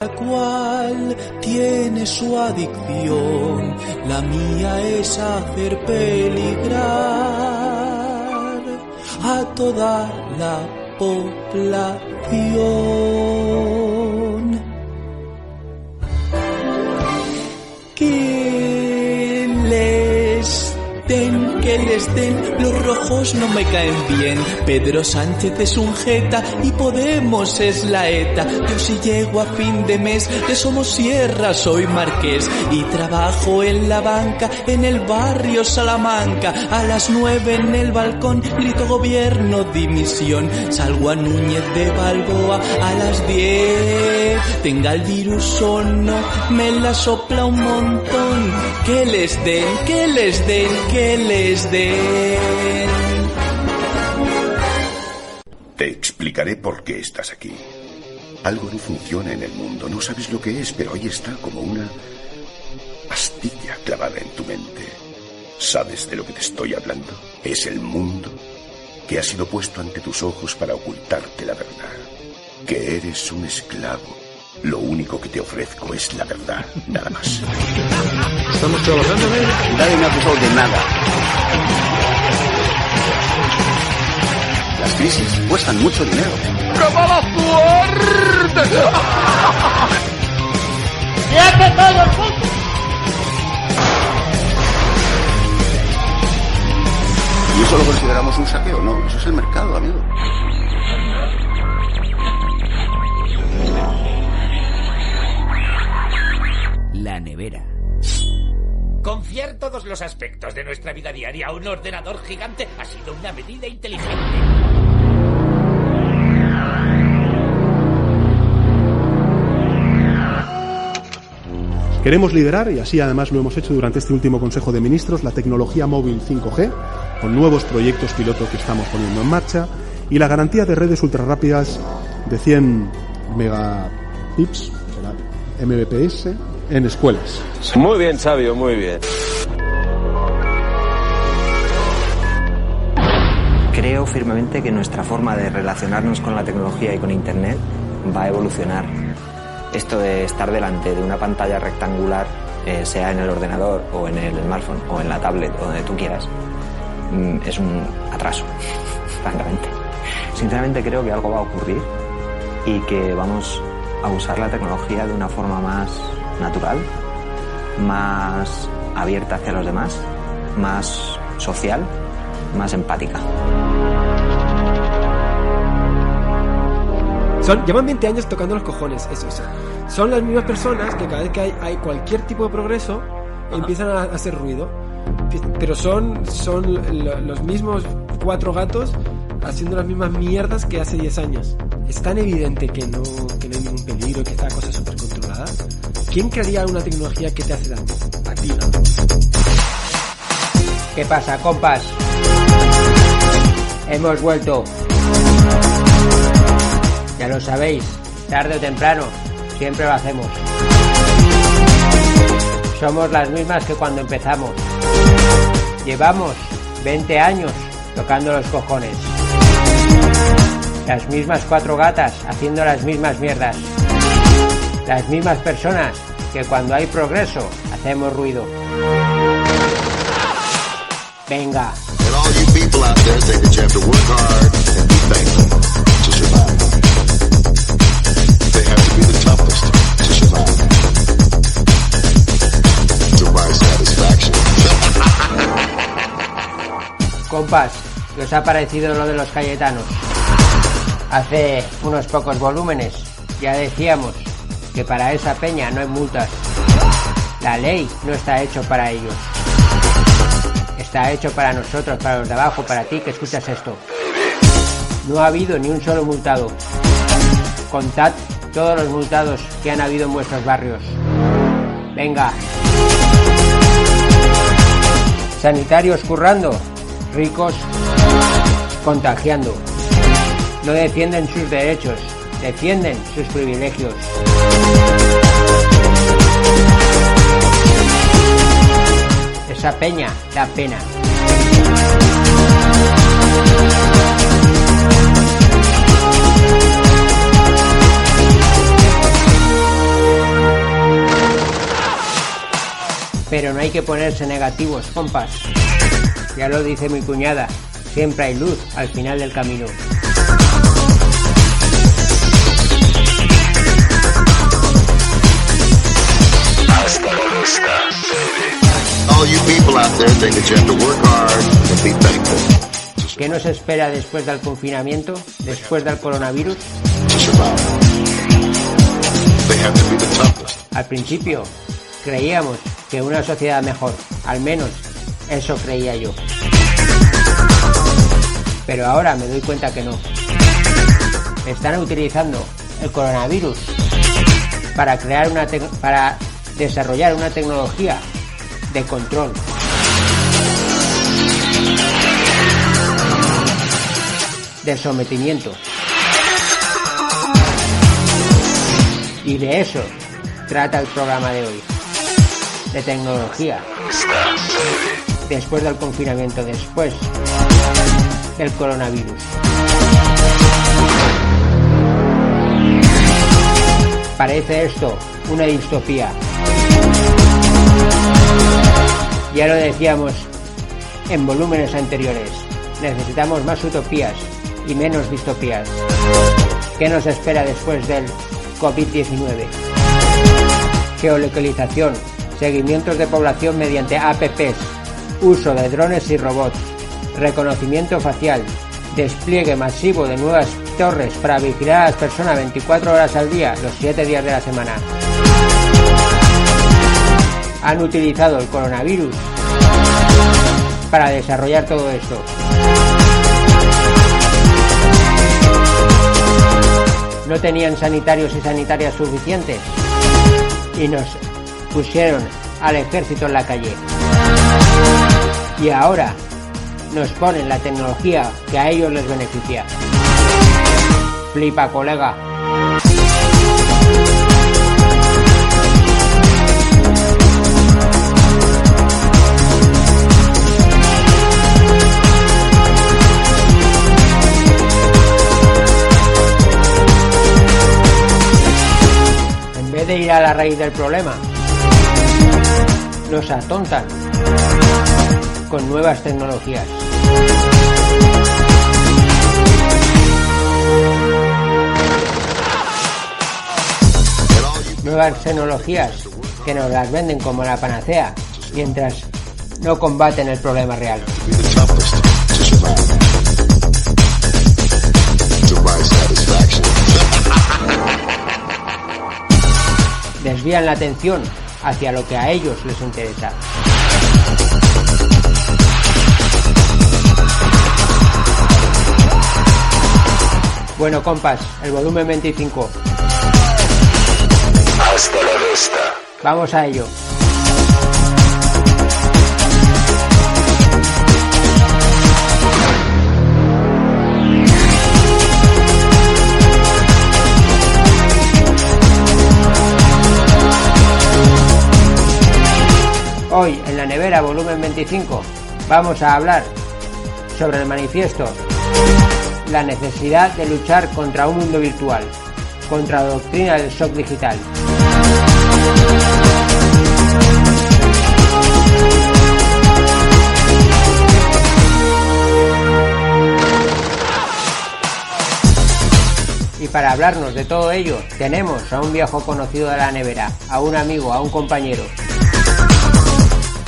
Cada cual tiene su adicción, la mía es hacer peligrar a toda la población. Que les den, los rojos no me caen bien. Pedro Sánchez es un jeta y Podemos es la ETA. Yo si llego a fin de mes de Somosierra soy marqués y trabajo en la banca en el barrio Salamanca. A las 9 en el balcón grito gobierno dimisión. Salgo a Núñez de Balboa a las 10. Tenga el virus o no, me la sopla un montón. Que les den, que les den, que les den. Te explicaré por qué estás aquí. Algo no funciona en el mundo, no sabes lo que es, pero ahí está como una astilla clavada en tu mente. ¿Sabes de lo que te estoy hablando? Es el mundo que ha sido puesto ante tus ojos para ocultarte la verdad. Que eres un esclavo. Lo único que te ofrezco es la verdad, nada más. Estamos trabajando en ello. Nadie me ha acusado de nada. Las crisis cuestan mucho dinero. ¡Qué mala suerte! ¡Fíjate todo el mundo! ¿Y eso lo consideramos un saqueo? No, eso es el mercado, amigo. La nevera. Confiar todos los aspectos de nuestra vida diaria a un ordenador gigante ha sido una medida inteligente. Queremos liderar, y así además lo hemos hecho durante este último Consejo de Ministros, la tecnología móvil 5G, con nuevos proyectos piloto que estamos poniendo en marcha, y la garantía de redes ultrarrápidas de 100 megapips, será Mbps, en escuelas. Muy bien, Sabio, muy bien. Creo firmemente que nuestra forma de relacionarnos con la tecnología y con Internet va a evolucionar. Esto de estar delante de una pantalla rectangular, sea en el ordenador o en el smartphone o en la tablet o donde tú quieras, es un atraso, francamente. Sinceramente creo que algo va a ocurrir y que vamos a usar la tecnología de una forma más natural, más abierta hacia los demás, más social, más empática. Llevan 20 años tocando los cojones, eso. Son las mismas personas que cada vez que hay cualquier tipo de progreso empiezan a hacer ruido. Pero son los mismos 4 gatos haciendo las mismas mierdas que hace 10 años. Es tan evidente que no hay ningún peligro, que está la cosa súper controlada. ¿Quién crearía una tecnología que te hace daño? A ti, ¿no? ¿Qué pasa, compas? Hemos vuelto. Ya lo sabéis, tarde o temprano, siempre lo hacemos. Somos las mismas que cuando empezamos. Llevamos 20 años tocando los cojones. Las mismas 4 gatas haciendo las mismas mierdas. Las mismas personas que cuando hay progreso hacemos ruido. Venga. Compas, ¿qué os ha parecido lo de los Cayetanos? Hace unos pocos volúmenes ya decíamos que para esa peña no hay multas. La ley no está hecho para ellos. Está hecho para nosotros, para los de abajo, para ti que escuchas esto. No ha habido ni un solo multado. Contad todos los multados que han habido en vuestros barrios. Venga. Sanitarios currando, ricos contagiando. No defienden sus derechos, defienden sus privilegios. Esa peña da pena. Pero no hay que ponerse negativos, compas. Ya lo dice mi cuñada, siempre hay luz al final del camino. ¿Qué nos espera después del confinamiento? ¿Después del coronavirus? Al principio creíamos que una sociedad mejor, al menos eso creía yo. Pero ahora me doy cuenta que no. Están utilizando el coronavirus para desarrollar una tecnología de control. De sometimiento. Y de eso trata el programa de hoy. De tecnología. Después del confinamiento, después del coronavirus. Parece esto una distopía. Ya lo decíamos en volúmenes anteriores. Necesitamos más utopías y menos distopías. ¿Qué nos espera después del COVID-19? Geolocalización, seguimientos de población mediante apps, uso de drones y robots, reconocimiento facial, despliegue masivo de nuevas torres para vigilar a las personas 24 horas al día, los 7 días de la semana. Han utilizado el coronavirus para desarrollar todo esto. No tenían sanitarios y sanitarias suficientes y nos pusieron al ejército en la calle. Y ahora nos ponen la tecnología que a ellos les beneficia. Flipa, colega. En vez de ir a la raíz del problema, nos atontan con nuevas tecnologías. Nuevas tecnologías que nos las venden como la panacea, mientras no combaten el problema real. Desvían la atención hacia lo que a ellos les interesa. Bueno, compas, el volumen 25. Hasta la vista. Vamos a ello. Hoy, en la nevera, volumen 25, vamos a hablar sobre el manifiesto, la necesidad de luchar contra un mundo virtual, contra la doctrina del shock digital. Y para hablarnos de todo ello, tenemos a un viejo conocido de la nevera, a un amigo, a un compañero.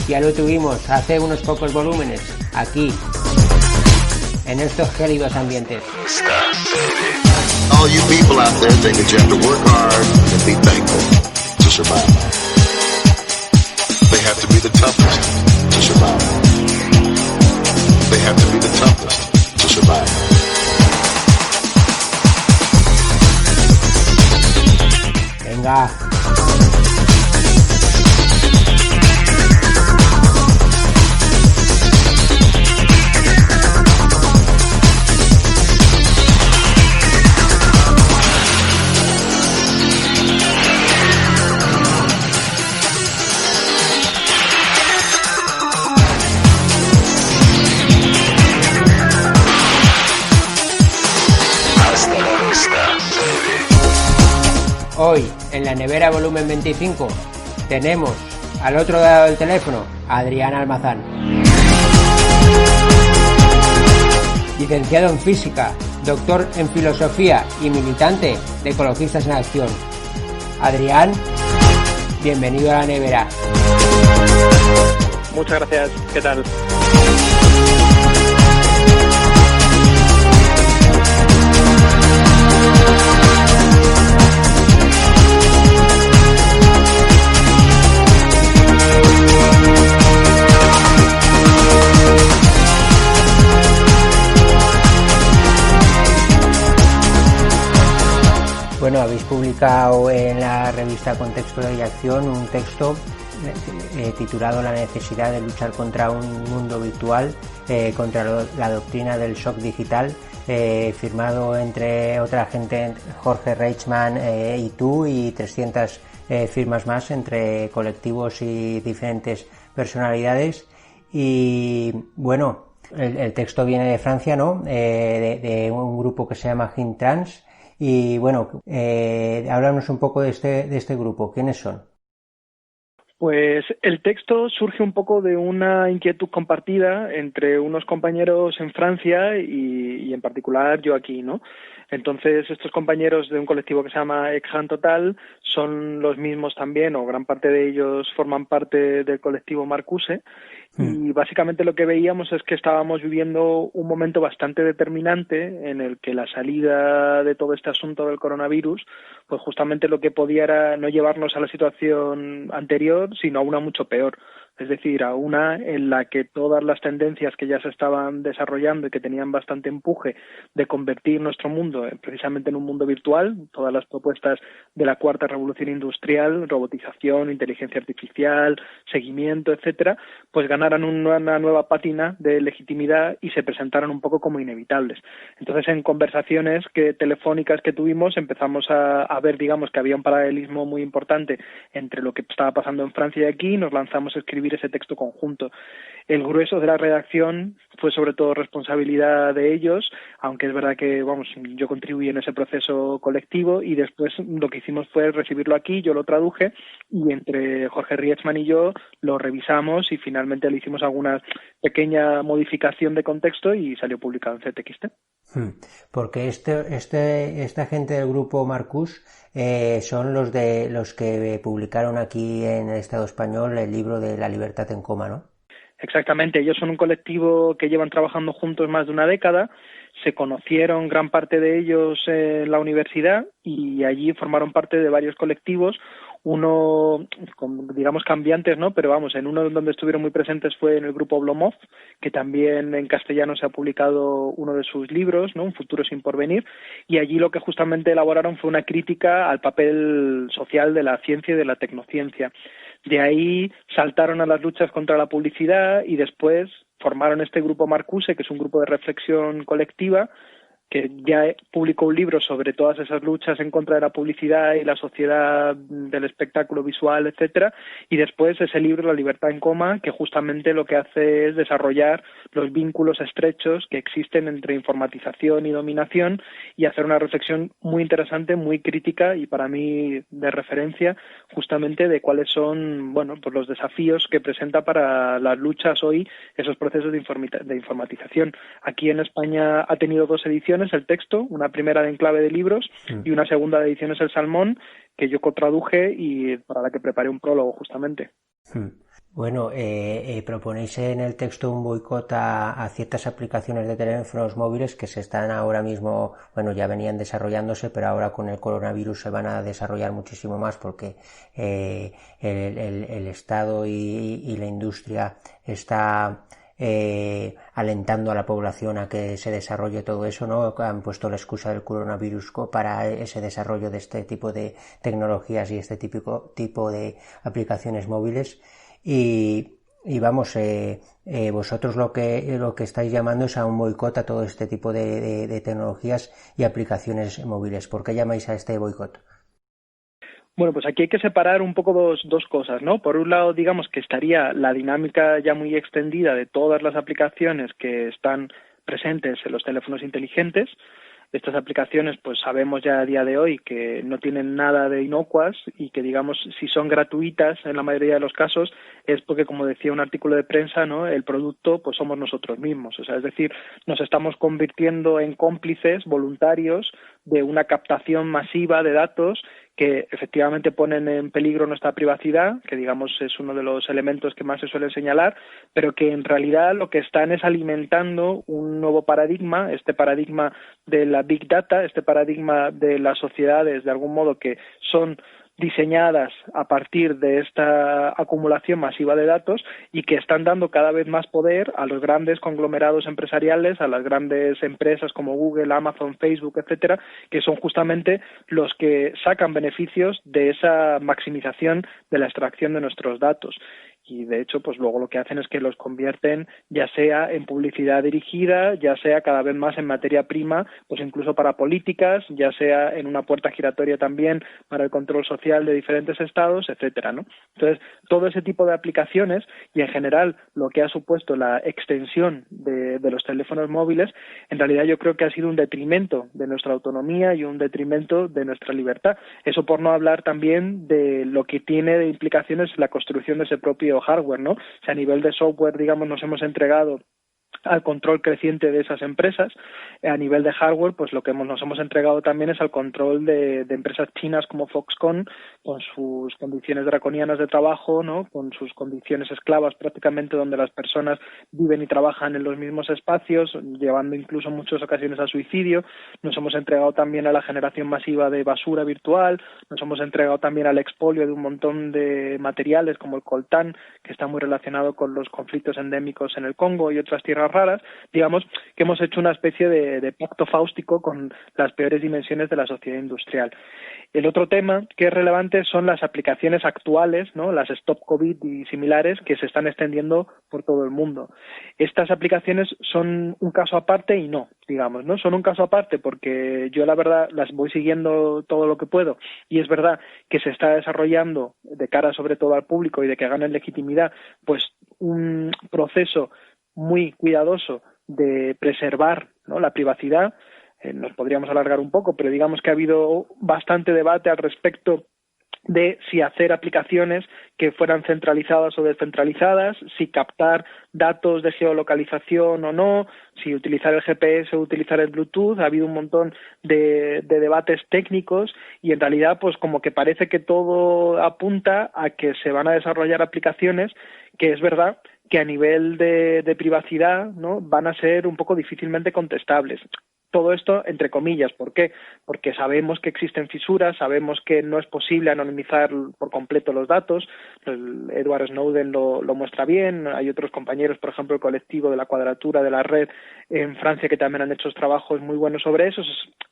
Ya lo tuvimos hace unos pocos volúmenes, aquí, en estos gélidos ambientes. All you people out there think that you have to work hard and be thankful to survive. They have to be the toughest to survive. They have to be the toughest to survive. Venga. Hoy, en la nevera volumen 25, tenemos Al otro lado del teléfono, Adrián Almazán. Licenciado en Física, doctor en Filosofía y militante de Ecologistas en Acción. Adrián, bienvenido a La Nevera. Muchas gracias, ¿qué tal? Bueno, habéis publicado en la revista Contexto y Acción un texto titulado La necesidad de luchar contra un mundo virtual, contra la doctrina del shock digital, firmado entre otra gente, Jorge Reichmann y tú, y 300 firmas más entre colectivos y diferentes personalidades. Y bueno, el texto viene de Francia, ¿no? De un grupo que se llama Hintrans. Y bueno, háblanos un poco de este grupo. ¿Quiénes son? Pues el texto surge un poco de una inquietud compartida entre unos compañeros en Francia y en particular yo aquí, ¿no? Entonces, estos compañeros de un colectivo que se llama Exhan Total son los mismos también, o gran parte de ellos forman parte del colectivo Marcuse. Y básicamente lo que veíamos es que estábamos viviendo un momento bastante determinante en el que la salida de todo este asunto del coronavirus, pues justamente lo que podía era no llevarnos a la situación anterior, sino a una mucho peor. Es decir, a una en la que todas las tendencias que ya se estaban desarrollando y que tenían bastante empuje de convertir nuestro mundo precisamente en un mundo virtual, todas las propuestas de la cuarta revolución industrial, robotización, inteligencia artificial, seguimiento, etcétera, pues ganaran una nueva pátina de legitimidad y se presentaron un poco como inevitables. Entonces, en conversaciones telefónicas que tuvimos, empezamos a ver, digamos, que había un paralelismo muy importante entre lo que estaba pasando en Francia y aquí, y nos lanzamos a escribir ese texto conjunto. El grueso de la redacción fue sobre todo responsabilidad de ellos, aunque es verdad que, vamos, yo contribuí en ese proceso colectivo, y después lo que hicimos fue recibirlo aquí, yo lo traduje y entre Jorge Reichmann y yo lo revisamos y finalmente le hicimos alguna pequeña modificación de contexto y salió publicado en CTXT. Porque esta gente del grupo Marcus son los que publicaron aquí en el Estado español el libro de La libertad en coma, ¿no? Exactamente, ellos son un colectivo que llevan trabajando juntos más de una década, se conocieron gran parte de ellos en la universidad y allí formaron parte de varios colectivos, uno, digamos, cambiantes, ¿no? Pero vamos, en uno donde estuvieron muy presentes fue en el grupo Oblomov, que también en castellano se ha publicado uno de sus libros, ¿no? Un futuro sin porvenir, y allí lo que justamente elaboraron fue una crítica al papel social de la ciencia y de la tecnociencia. De ahí saltaron a las luchas contra la publicidad y después formaron este grupo Marcuse, que es un grupo de reflexión colectiva, que ya publicó un libro sobre todas esas luchas en contra de la publicidad y la sociedad del espectáculo visual, etcétera, y después ese libro, La libertad en coma, que justamente lo que hace es desarrollar los vínculos estrechos que existen entre informatización y dominación y hacer una reflexión muy interesante, muy crítica y para mí de referencia justamente de cuáles son, bueno, pues los desafíos que presenta para las luchas hoy esos procesos de informatización. Aquí en España ha tenido 2 ediciones el texto, una primera de Enclave de Libros y una segunda de Ediciones El Salmón, que yo cotraduje y para la que preparé un prólogo justamente. Bueno, proponéis en el texto un boicot a ciertas aplicaciones de teléfonos móviles que se están ahora mismo, bueno, ya venían desarrollándose, pero ahora con el coronavirus se van a desarrollar muchísimo más porque el Estado y la industria está alentando a la población a que se desarrolle todo eso, ¿no? Han puesto la excusa del coronavirus para ese desarrollo de este tipo de tecnologías y este tipo de aplicaciones móviles y vamos, vosotros lo que estáis llamando es a un boicot a todo este tipo de tecnologías y aplicaciones móviles. ¿Por qué llamáis a este boicot? Bueno, pues aquí hay que separar un poco dos cosas, ¿no? Por un lado, digamos que estaría la dinámica ya muy extendida de todas las aplicaciones que están presentes en los teléfonos inteligentes, Estas aplicaciones, pues sabemos ya a día de hoy que no tienen nada de inocuas y que, digamos, si son gratuitas en la mayoría de los casos es porque, como decía un artículo de prensa, ¿no?, el producto pues somos nosotros mismos. O sea, es decir, nos estamos convirtiendo en cómplices voluntarios de una captación masiva de datos que efectivamente ponen en peligro nuestra privacidad, que digamos es uno de los elementos que más se suelen señalar, pero que en realidad lo que están es alimentando un nuevo paradigma, este paradigma de la Big Data, este paradigma de las sociedades, de algún modo, que son diseñadas a partir de esta acumulación masiva de datos y que están dando cada vez más poder a los grandes conglomerados empresariales, a las grandes empresas como Google, Amazon, Facebook, etcétera, que son justamente los que sacan beneficios de esa maximización de la extracción de nuestros datos. Y de hecho, pues luego lo que hacen es que los convierten ya sea en publicidad dirigida, ya sea cada vez más en materia prima, pues incluso para políticas, ya sea en una puerta giratoria también para el control social de diferentes estados, etcétera, ¿no? Entonces, todo ese tipo de aplicaciones y en general lo que ha supuesto la extensión de los teléfonos móviles, en realidad yo creo que ha sido un detrimento de nuestra autonomía y un detrimento de nuestra libertad. Eso por no hablar también de lo que tiene de implicaciones la construcción de ese propio hardware, ¿no? O sea, a nivel de software, digamos, nos hemos entregado al control creciente de esas empresas. A nivel de hardware, pues lo que nos hemos entregado también es al control de empresas chinas como Foxconn, con sus condiciones draconianas de trabajo, ¿no?, con sus condiciones esclavas prácticamente, donde las personas viven y trabajan en los mismos espacios, llevando incluso en muchas ocasiones a suicidio. Nos hemos entregado también a la generación masiva de basura virtual, nos hemos entregado también al expolio de un montón de materiales como el coltán, que está muy relacionado con los conflictos endémicos en el Congo y otras tierras raras. Digamos que hemos hecho una especie de pacto fáustico con las peores dimensiones de la sociedad industrial. El otro tema que es relevante son las aplicaciones actuales, ¿no?, las Stop COVID y similares, que se están extendiendo por todo el mundo. Estas aplicaciones son un caso aparte y no, digamos, ¿no? Son un caso aparte porque yo la verdad las voy siguiendo todo lo que puedo y es verdad que se está desarrollando de cara sobre todo al público y de que ganen legitimidad, pues un proceso muy cuidadoso de preservar, ¿no?, la privacidad. Nos podríamos alargar un poco, pero digamos que ha habido bastante debate al respecto de si hacer aplicaciones que fueran centralizadas o descentralizadas, si captar datos de geolocalización o no, si utilizar el GPS o utilizar el Bluetooth. Ha habido un montón de debates técnicos y en realidad pues como que parece que todo apunta a que se van a desarrollar aplicaciones que es verdad que a nivel de privacidad, ¿no?, van a ser un poco difícilmente contestables. Todo esto entre comillas. ¿Por qué? Porque sabemos que existen fisuras, sabemos que no es posible anonimizar por completo los datos. Edward Snowden lo muestra bien. Hay otros compañeros, por ejemplo, el colectivo de la Cuadratura de la Red en Francia, que también han hecho trabajos muy buenos sobre eso.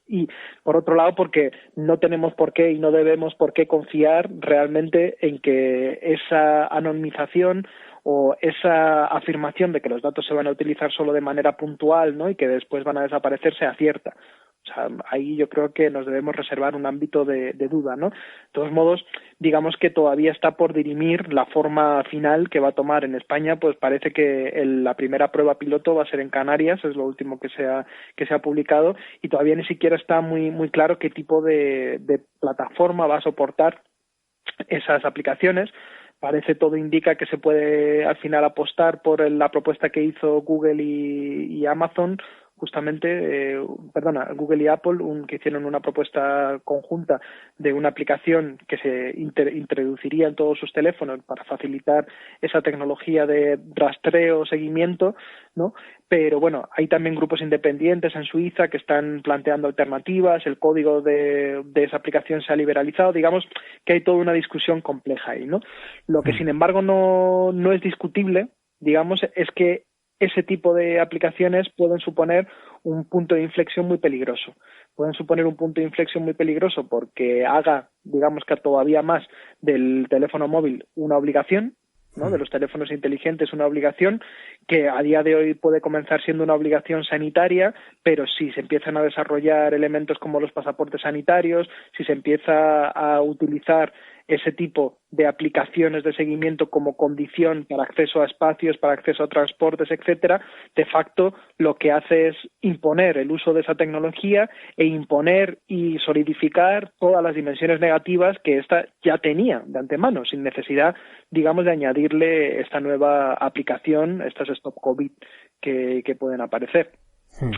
Y, por otro lado, porque no tenemos por qué y no debemos por qué confiar realmente en que esa anonimización o esa afirmación de que los datos se van a utilizar solo de manera puntual, ¿no?, y que después van a desaparecer sea cierta. O sea, ahí yo creo que nos debemos reservar un ámbito de duda, ¿no? De todos modos, digamos que todavía está por dirimir la forma final que va a tomar en España. Pues parece que la primera prueba piloto va a ser en Canarias, es lo último que se ha publicado, y todavía ni siquiera está muy claro qué tipo de plataforma va a soportar esas aplicaciones. Parece, todo indica que se puede al final apostar por la propuesta que hizo Google y Amazon, justamente, Google y Apple, que hicieron una propuesta conjunta de una aplicación que se introduciría en todos sus teléfonos para facilitar esa tecnología de rastreo, seguimiento, ¿no? Pero bueno, hay también grupos independientes en Suiza que están planteando alternativas. El código de esa aplicación se ha liberalizado. Digamos que hay toda una discusión compleja ahí, ¿no? Lo que sin embargo no es discutible, digamos, es que ese tipo de aplicaciones pueden suponer un punto de inflexión muy peligroso. Pueden suponer un punto de inflexión muy peligroso porque haga, digamos, que todavía más del teléfono móvil una obligación, ¿no?, de los teléfonos inteligentes una obligación, que a día de hoy puede comenzar siendo una obligación sanitaria, pero si se empiezan a desarrollar elementos como los pasaportes sanitarios, si se empieza a utilizar ese tipo de aplicaciones de seguimiento como condición para acceso a espacios, para acceso a transportes, etcétera, de facto lo que hace es imponer el uso de esa tecnología e imponer y solidificar todas las dimensiones negativas que ésta ya tenía de antemano, sin necesidad, digamos, de añadirle esta nueva aplicación, estas Stop COVID que pueden aparecer.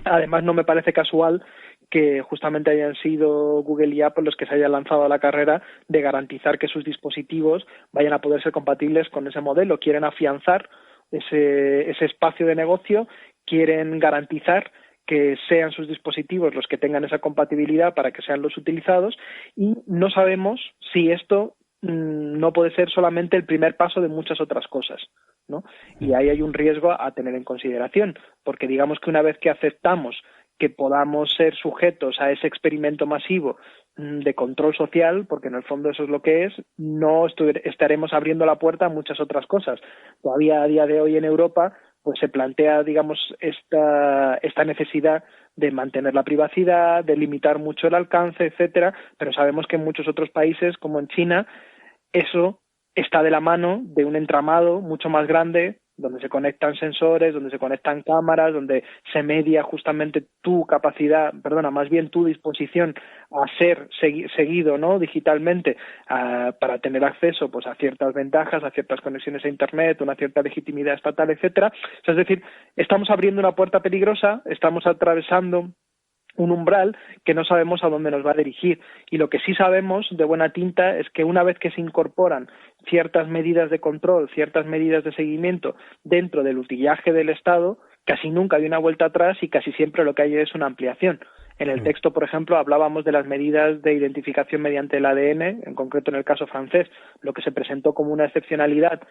Además, no me parece casual que justamente hayan sido Google y Apple los que se hayan lanzado a la carrera de garantizar que sus dispositivos vayan a poder ser compatibles con ese modelo. Quieren afianzar ese espacio de negocio, quieren garantizar que sean sus dispositivos los que tengan esa compatibilidad para que sean los utilizados, y no sabemos si esto no puede ser solamente el primer paso de muchas otras cosas, ¿no? Y ahí hay un riesgo a tener en consideración, porque digamos que una vez que aceptamos que podamos ser sujetos a ese experimento masivo de control social, porque en el fondo eso es lo que es, no estaremos abriendo la puerta a muchas otras cosas. Todavía a día de hoy en Europa pues se plantea, digamos, esta necesidad de mantener la privacidad, de limitar mucho el alcance, etcétera, pero sabemos que en muchos otros países, como en China, eso está de la mano de un entramado mucho más grande, donde se conectan sensores, donde se conectan cámaras, donde se media justamente tu capacidad, más bien tu disposición a ser seguido, ¿no?, digitalmente, para tener acceso pues a ciertas ventajas, a ciertas conexiones a internet, una cierta legitimidad estatal, etcétera. O sea, es decir, estamos abriendo una puerta peligrosa, estamos atravesando un umbral que no sabemos a dónde nos va a dirigir, y lo que sí sabemos de buena tinta es que una vez que se incorporan ciertas medidas de control, ciertas medidas de seguimiento dentro del utillaje del Estado, casi nunca hay una vuelta atrás y casi siempre lo que hay es una ampliación. En el texto, por ejemplo, hablábamos de las medidas de identificación mediante el ADN, en concreto en el caso francés, lo que se presentó como una excepcionalidad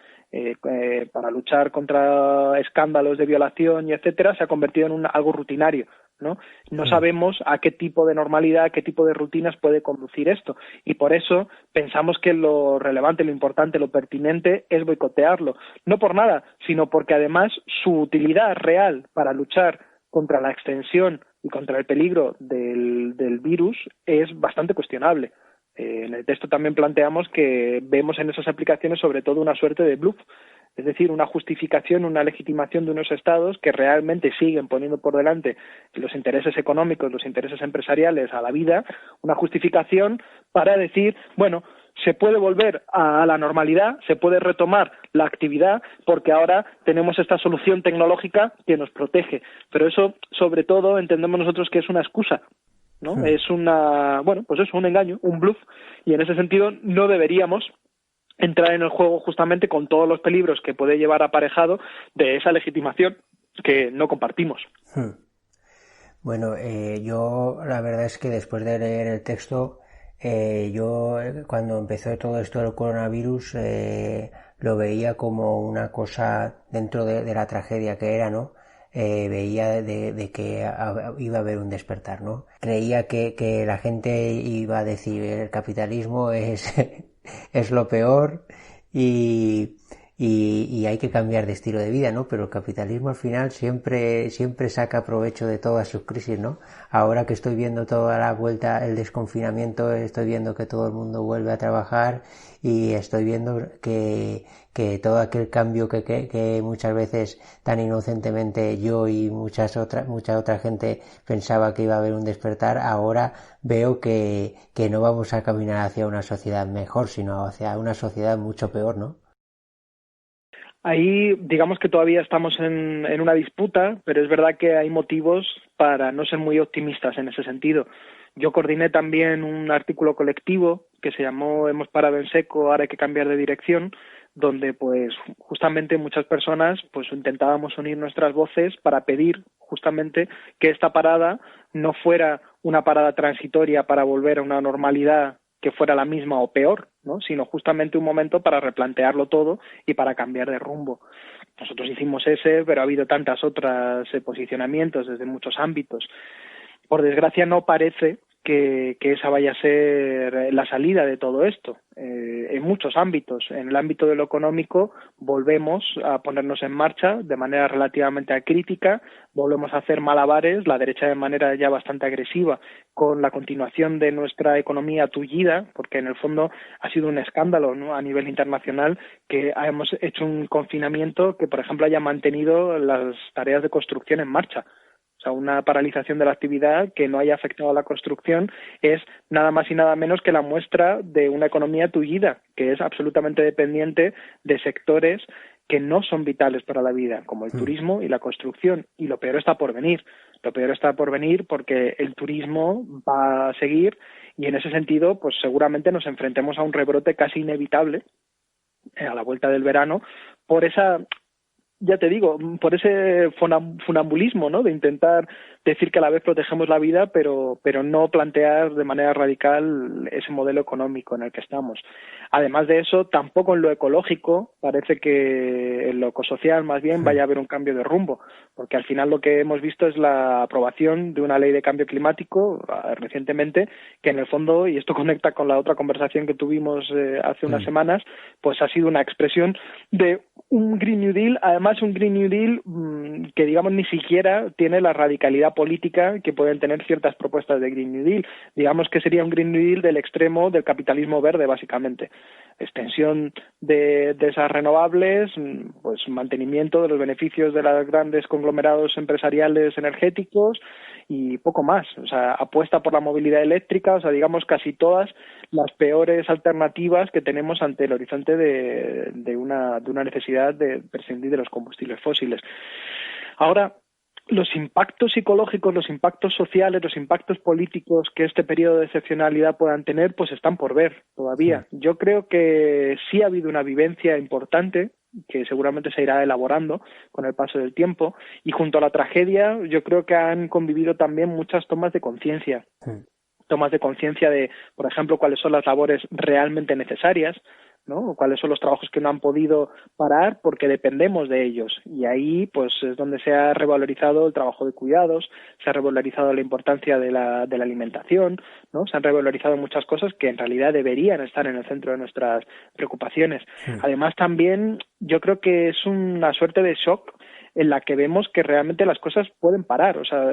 para luchar contra escándalos de violación y etcétera, se ha convertido en algo rutinario, ¿no? No sabemos a qué tipo de normalidad, a qué tipo de rutinas puede conducir esto, y por eso pensamos que lo relevante, lo importante, lo pertinente es boicotearlo, no por nada, sino porque además su utilidad real para luchar contra la extensión y contra el peligro del virus es bastante cuestionable. En el texto también planteamos que vemos en esas aplicaciones sobre todo una suerte de bluff, es decir, una justificación, una legitimación de unos estados que realmente siguen poniendo por delante los intereses económicos, los intereses empresariales a la vida, una justificación para decir, bueno, se puede volver a la normalidad, se puede retomar la actividad porque ahora tenemos esta solución tecnológica que nos protege. Pero eso, sobre todo, entendemos nosotros que es una excusa, ¿no? Sí. Es un engaño, un bluff, y en ese sentido no deberíamos entrar en el juego justamente con todos los peligros que puede llevar aparejado de esa legitimación que no compartimos. Bueno, yo la verdad es que después de leer el texto, yo cuando empezó todo esto del coronavirus lo veía como una cosa dentro de la tragedia que era, ¿no? Veía de que iba a haber un despertar, ¿no? Creía que la gente iba a decir el capitalismo es lo peor y hay que cambiar de estilo de vida, ¿no? Pero el capitalismo al final siempre saca provecho de todas sus crisis, ¿no? Ahora que estoy viendo toda la vuelta, el desconfinamiento, estoy viendo que todo el mundo vuelve a trabajar y estoy viendo que todo aquel cambio que muchas veces tan inocentemente yo y mucha otra gente pensaba que iba a haber un despertar, ahora veo que no vamos a caminar hacia una sociedad mejor, sino hacia una sociedad mucho peor, ¿no? Ahí, digamos que todavía estamos en una disputa, pero es verdad que hay motivos para no ser muy optimistas en ese sentido. Yo coordiné también un artículo colectivo que se llamó Hemos parado en seco, ahora hay que cambiar de dirección, donde pues justamente muchas personas pues intentábamos unir nuestras voces para pedir justamente que esta parada no fuera una parada transitoria para volver a una normalidad que fuera la misma o peor, ¿no? Sino justamente un momento para replantearlo todo y para cambiar de rumbo. Nosotros hicimos ese, pero ha habido tantas otras posicionamientos desde muchos ámbitos. Por desgracia no parece que esa vaya a ser la salida de todo esto. en muchos ámbitos. En el ámbito de lo económico volvemos a ponernos en marcha de manera relativamente acrítica, volvemos a hacer malabares, la derecha de manera ya bastante agresiva, con la continuación de nuestra economía tullida, porque en el fondo ha sido un escándalo, ¿no?, a nivel internacional que hemos hecho un confinamiento que, por ejemplo, haya mantenido las tareas de construcción en marcha. O sea, una paralización de la actividad que no haya afectado a la construcción es nada más y nada menos que la muestra de una economía tullida, que es absolutamente dependiente de sectores que no son vitales para la vida, como el turismo y la construcción. Y lo peor está por venir. Lo peor está por venir porque el turismo va a seguir y en ese sentido, pues seguramente nos enfrentemos a un rebrote casi inevitable a la vuelta del verano por esa... Ya te digo, por ese funambulismo, ¿no?, de intentar decir que a la vez protegemos la vida, pero no plantear de manera radical ese modelo económico en el que estamos. Además de eso, tampoco en lo ecológico parece que en lo ecosocial más bien vaya a haber un cambio de rumbo, porque al final lo que hemos visto es la aprobación de una ley de cambio climático recientemente, que en el fondo, y esto conecta con la otra conversación que tuvimos hace unas semanas, pues ha sido una expresión de un Green New Deal, además un Green New Deal que, digamos, ni siquiera tiene la radicalidad política que pueden tener ciertas propuestas de Green New Deal. Digamos que sería un Green New Deal del extremo del capitalismo verde, básicamente. Extensión de esas renovables, pues mantenimiento de los beneficios de los grandes conglomerados empresariales energéticos y poco más. O sea, apuesta por la movilidad eléctrica, o sea, digamos casi todas las peores alternativas que tenemos ante el horizonte de una necesidad de prescindir de los combustibles fósiles. Ahora, los impactos psicológicos, los impactos sociales, los impactos políticos que este periodo de excepcionalidad puedan tener, pues están por ver todavía. Yo creo que sí ha habido una vivencia importante que seguramente se irá elaborando con el paso del tiempo, y junto a la tragedia yo creo que han convivido también muchas tomas de conciencia. Tomas de conciencia de, por ejemplo, cuáles son las labores realmente necesarias, ¿no?, cuáles son los trabajos que no han podido parar porque dependemos de ellos, y ahí pues es donde se ha revalorizado el trabajo de cuidados, se ha revalorizado la importancia de la alimentación, ¿no?, se han revalorizado muchas cosas que en realidad deberían estar en el centro de nuestras preocupaciones. Además también yo creo que es una suerte de shock en la que vemos que realmente las cosas pueden parar, o sea,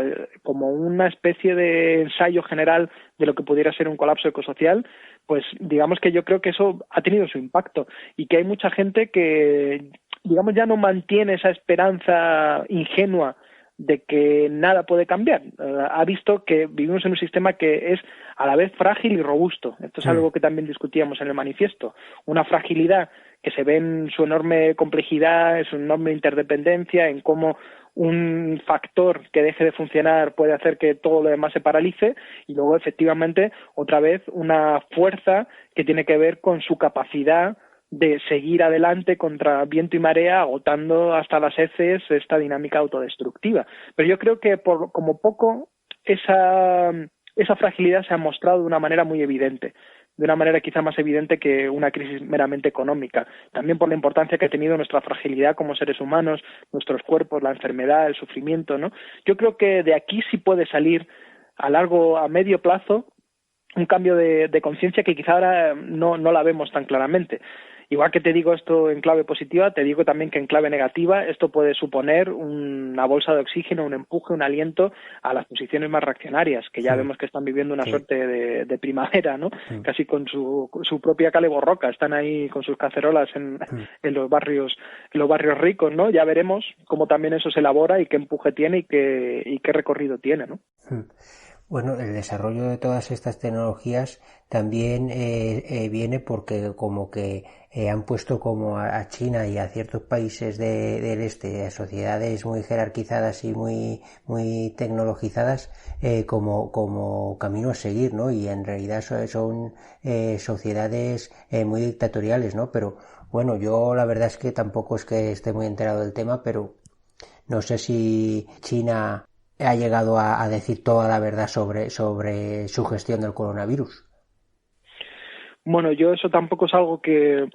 como una especie de ensayo general de lo que pudiera ser un colapso ecosocial, pues digamos que yo creo que eso ha tenido su impacto y que hay mucha gente que, digamos, ya no mantiene esa esperanza ingenua de que nada puede cambiar. Ha visto que vivimos en un sistema que es a la vez frágil y robusto. Esto es algo que también discutíamos en el manifiesto. Una fragilidad que se ve en su enorme complejidad, en su enorme interdependencia, en cómo un factor que deje de funcionar puede hacer que todo lo demás se paralice, y luego efectivamente otra vez una fuerza que tiene que ver con su capacidad de seguir adelante contra viento y marea, agotando hasta las heces esta dinámica autodestructiva. Pero yo creo que como poco esa fragilidad se ha mostrado de una manera muy evidente, de una manera quizá más evidente que una crisis meramente económica, también por la importancia que ha tenido nuestra fragilidad como seres humanos, nuestros cuerpos, la enfermedad, el sufrimiento, ¿no? Yo creo que de aquí sí puede salir a medio plazo un cambio de conciencia que quizá ahora no la vemos tan claramente. Igual que te digo esto en clave positiva, te digo también que en clave negativa esto puede suponer una bolsa de oxígeno, un empuje, un aliento a las posiciones más reaccionarias, que ya vemos que están viviendo una suerte de primavera, ¿no? Casi con su propia cale borroca, están ahí con sus cacerolas en los barrios ricos, ¿no? Ya veremos cómo también eso se elabora y qué empuje tiene y qué recorrido tiene, ¿no? Bueno, el desarrollo de todas estas tecnologías también viene porque como que han puesto como a China y a ciertos países del este, a sociedades muy jerarquizadas y muy tecnologizadas, como camino a seguir, ¿no? Y en realidad son sociedades muy dictatoriales, ¿no? Pero bueno, yo la verdad es que tampoco es que esté muy enterado del tema, pero no sé si China ha llegado a decir toda la verdad sobre su gestión del coronavirus. Bueno, yo eso tampoco es algo que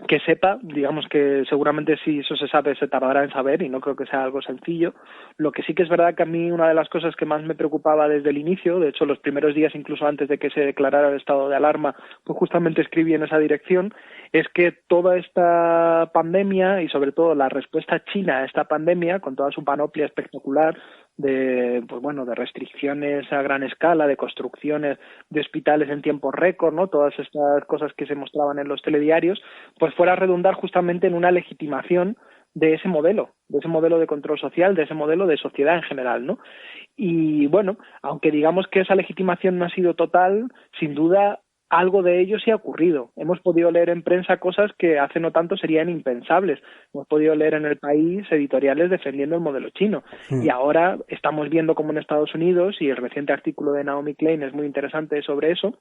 que sepa, digamos que seguramente si eso se sabe se tardará en saber y no creo que sea algo sencillo. Lo que sí que es verdad que a mí una de las cosas que más me preocupaba desde el inicio, de hecho los primeros días incluso antes de que se declarara el estado de alarma, pues justamente escribí en esa dirección, es que toda esta pandemia y sobre todo la respuesta china a esta pandemia, con toda su panoplia espectacular de, pues bueno, de restricciones a gran escala, de construcciones de hospitales en tiempo récord, ¿no? Todas estas cosas que se mostraban en los telediarios, pues fuera a redundar justamente en una legitimación de ese modelo de control social, de ese modelo de sociedad en general, ¿no? Y bueno, aunque digamos que esa legitimación no ha sido total, sin duda algo de ello sí ha ocurrido. Hemos podido leer en prensa cosas que hace no tanto serían impensables. Hemos podido leer en el país editoriales defendiendo el modelo chino. Y ahora estamos viendo cómo en Estados Unidos, y el reciente artículo de Naomi Klein es muy interesante sobre eso,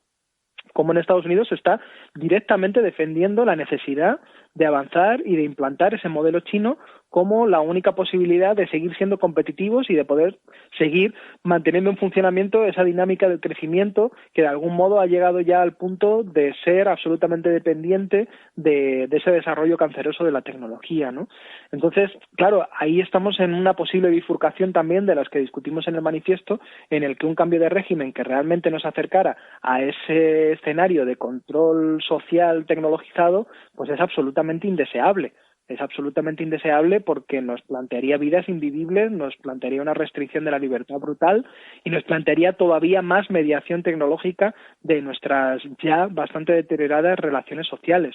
cómo en Estados Unidos se está directamente defendiendo la necesidad de avanzar y de implantar ese modelo chino como la única posibilidad de seguir siendo competitivos y de poder seguir manteniendo en funcionamiento esa dinámica del crecimiento que de algún modo ha llegado ya al punto de ser absolutamente dependiente de ese desarrollo canceroso de la tecnología, ¿no? Entonces, claro, ahí estamos en una posible bifurcación también de las que discutimos en el manifiesto, en el que un cambio de régimen que realmente nos acercara a ese escenario de control social tecnologizado, pues es absolutamente indeseable. Es absolutamente indeseable porque nos plantearía vidas invivibles, nos plantearía una restricción de la libertad brutal y nos plantearía todavía más mediación tecnológica de nuestras ya bastante deterioradas relaciones sociales.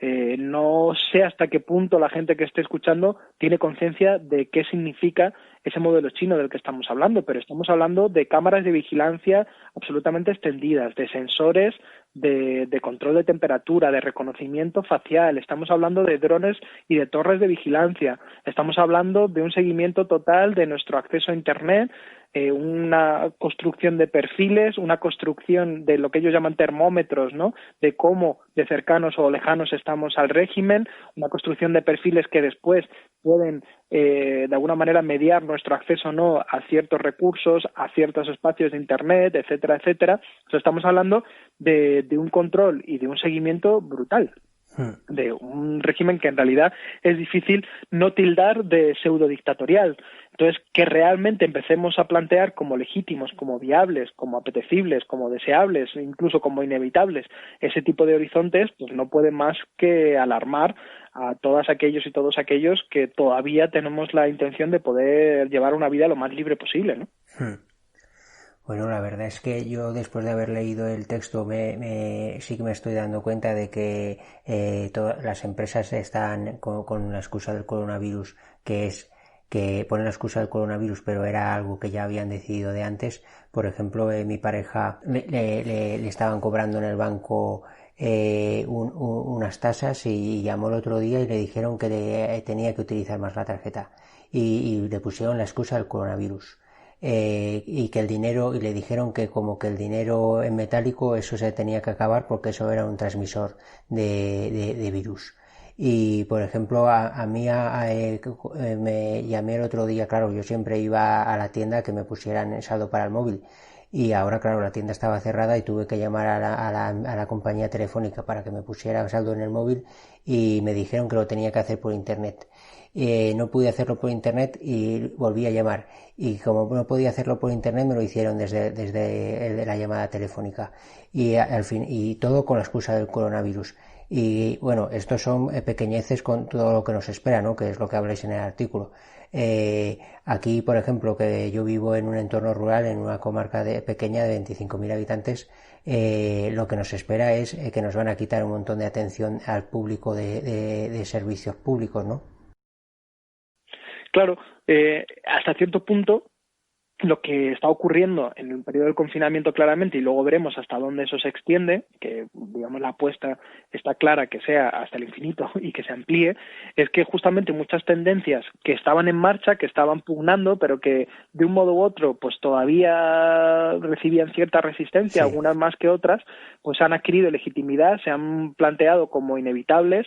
No sé hasta qué punto la gente que esté escuchando tiene conciencia de qué significa ese modelo chino del que estamos hablando, pero estamos hablando de cámaras de vigilancia absolutamente extendidas, de sensores de control de temperatura, de reconocimiento facial, estamos hablando de drones y de torres de vigilancia, estamos hablando de un seguimiento total de nuestro acceso a Internet, una construcción de perfiles, una construcción de lo que ellos llaman termómetros, ¿no? De cómo de cercanos o lejanos estamos al régimen, una construcción de perfiles que después pueden de alguna manera mediar nuestro acceso o no a ciertos recursos, a ciertos espacios de Internet, etcétera, etcétera. O sea, estamos hablando de un control y de un seguimiento brutal, de un régimen que en realidad es difícil no tildar de pseudodictatorial. Entonces, que realmente empecemos a plantear como legítimos, como viables, como apetecibles, como deseables, incluso como inevitables, ese tipo de horizontes, pues no puede más que alarmar a todas aquellos y todos aquellos que todavía tenemos la intención de poder llevar una vida lo más libre posible, ¿no? Bueno, la verdad es que yo después de haber leído el texto sí que me estoy dando cuenta de que todas las empresas están con la excusa del coronavirus, que ponen la excusa del coronavirus, pero era algo que ya habían decidido de antes. Por ejemplo, mi pareja le estaban cobrando en el banco unas tasas y llamó el otro día y le dijeron que tenía que utilizar más la tarjeta y le pusieron la excusa del coronavirus. Y que el dinero, y le dijeron que como que el dinero en metálico eso se tenía que acabar porque eso era un transmisor de virus. Y por ejemplo a mí me llamé el otro día, claro, yo siempre iba a la tienda que me pusieran saldo para el móvil y ahora claro la tienda estaba cerrada y tuve que llamar a la compañía telefónica para que me pusiera saldo en el móvil y me dijeron que lo tenía que hacer por internet. No pude hacerlo por internet y volví a llamar y como no podía hacerlo por internet me lo hicieron desde la llamada telefónica y al fin, y todo con la excusa del coronavirus. Y bueno, estos son pequeñeces con todo lo que nos espera, ¿no? Que es lo que habláis en el artículo. Aquí, por ejemplo, que yo vivo en un entorno rural, en una comarca pequeña de 25.000 habitantes, lo que nos espera es que nos van a quitar un montón de atención al público de servicios públicos, ¿no? Claro, hasta cierto punto lo que está ocurriendo en el periodo del confinamiento claramente, y luego veremos hasta dónde eso se extiende, que digamos la apuesta está clara que sea hasta el infinito y que se amplíe, es que justamente muchas tendencias que estaban en marcha, que estaban pugnando, pero que de un modo u otro pues todavía recibían cierta resistencia, sí, algunas más que otras, pues han adquirido legitimidad, se han planteado como inevitables,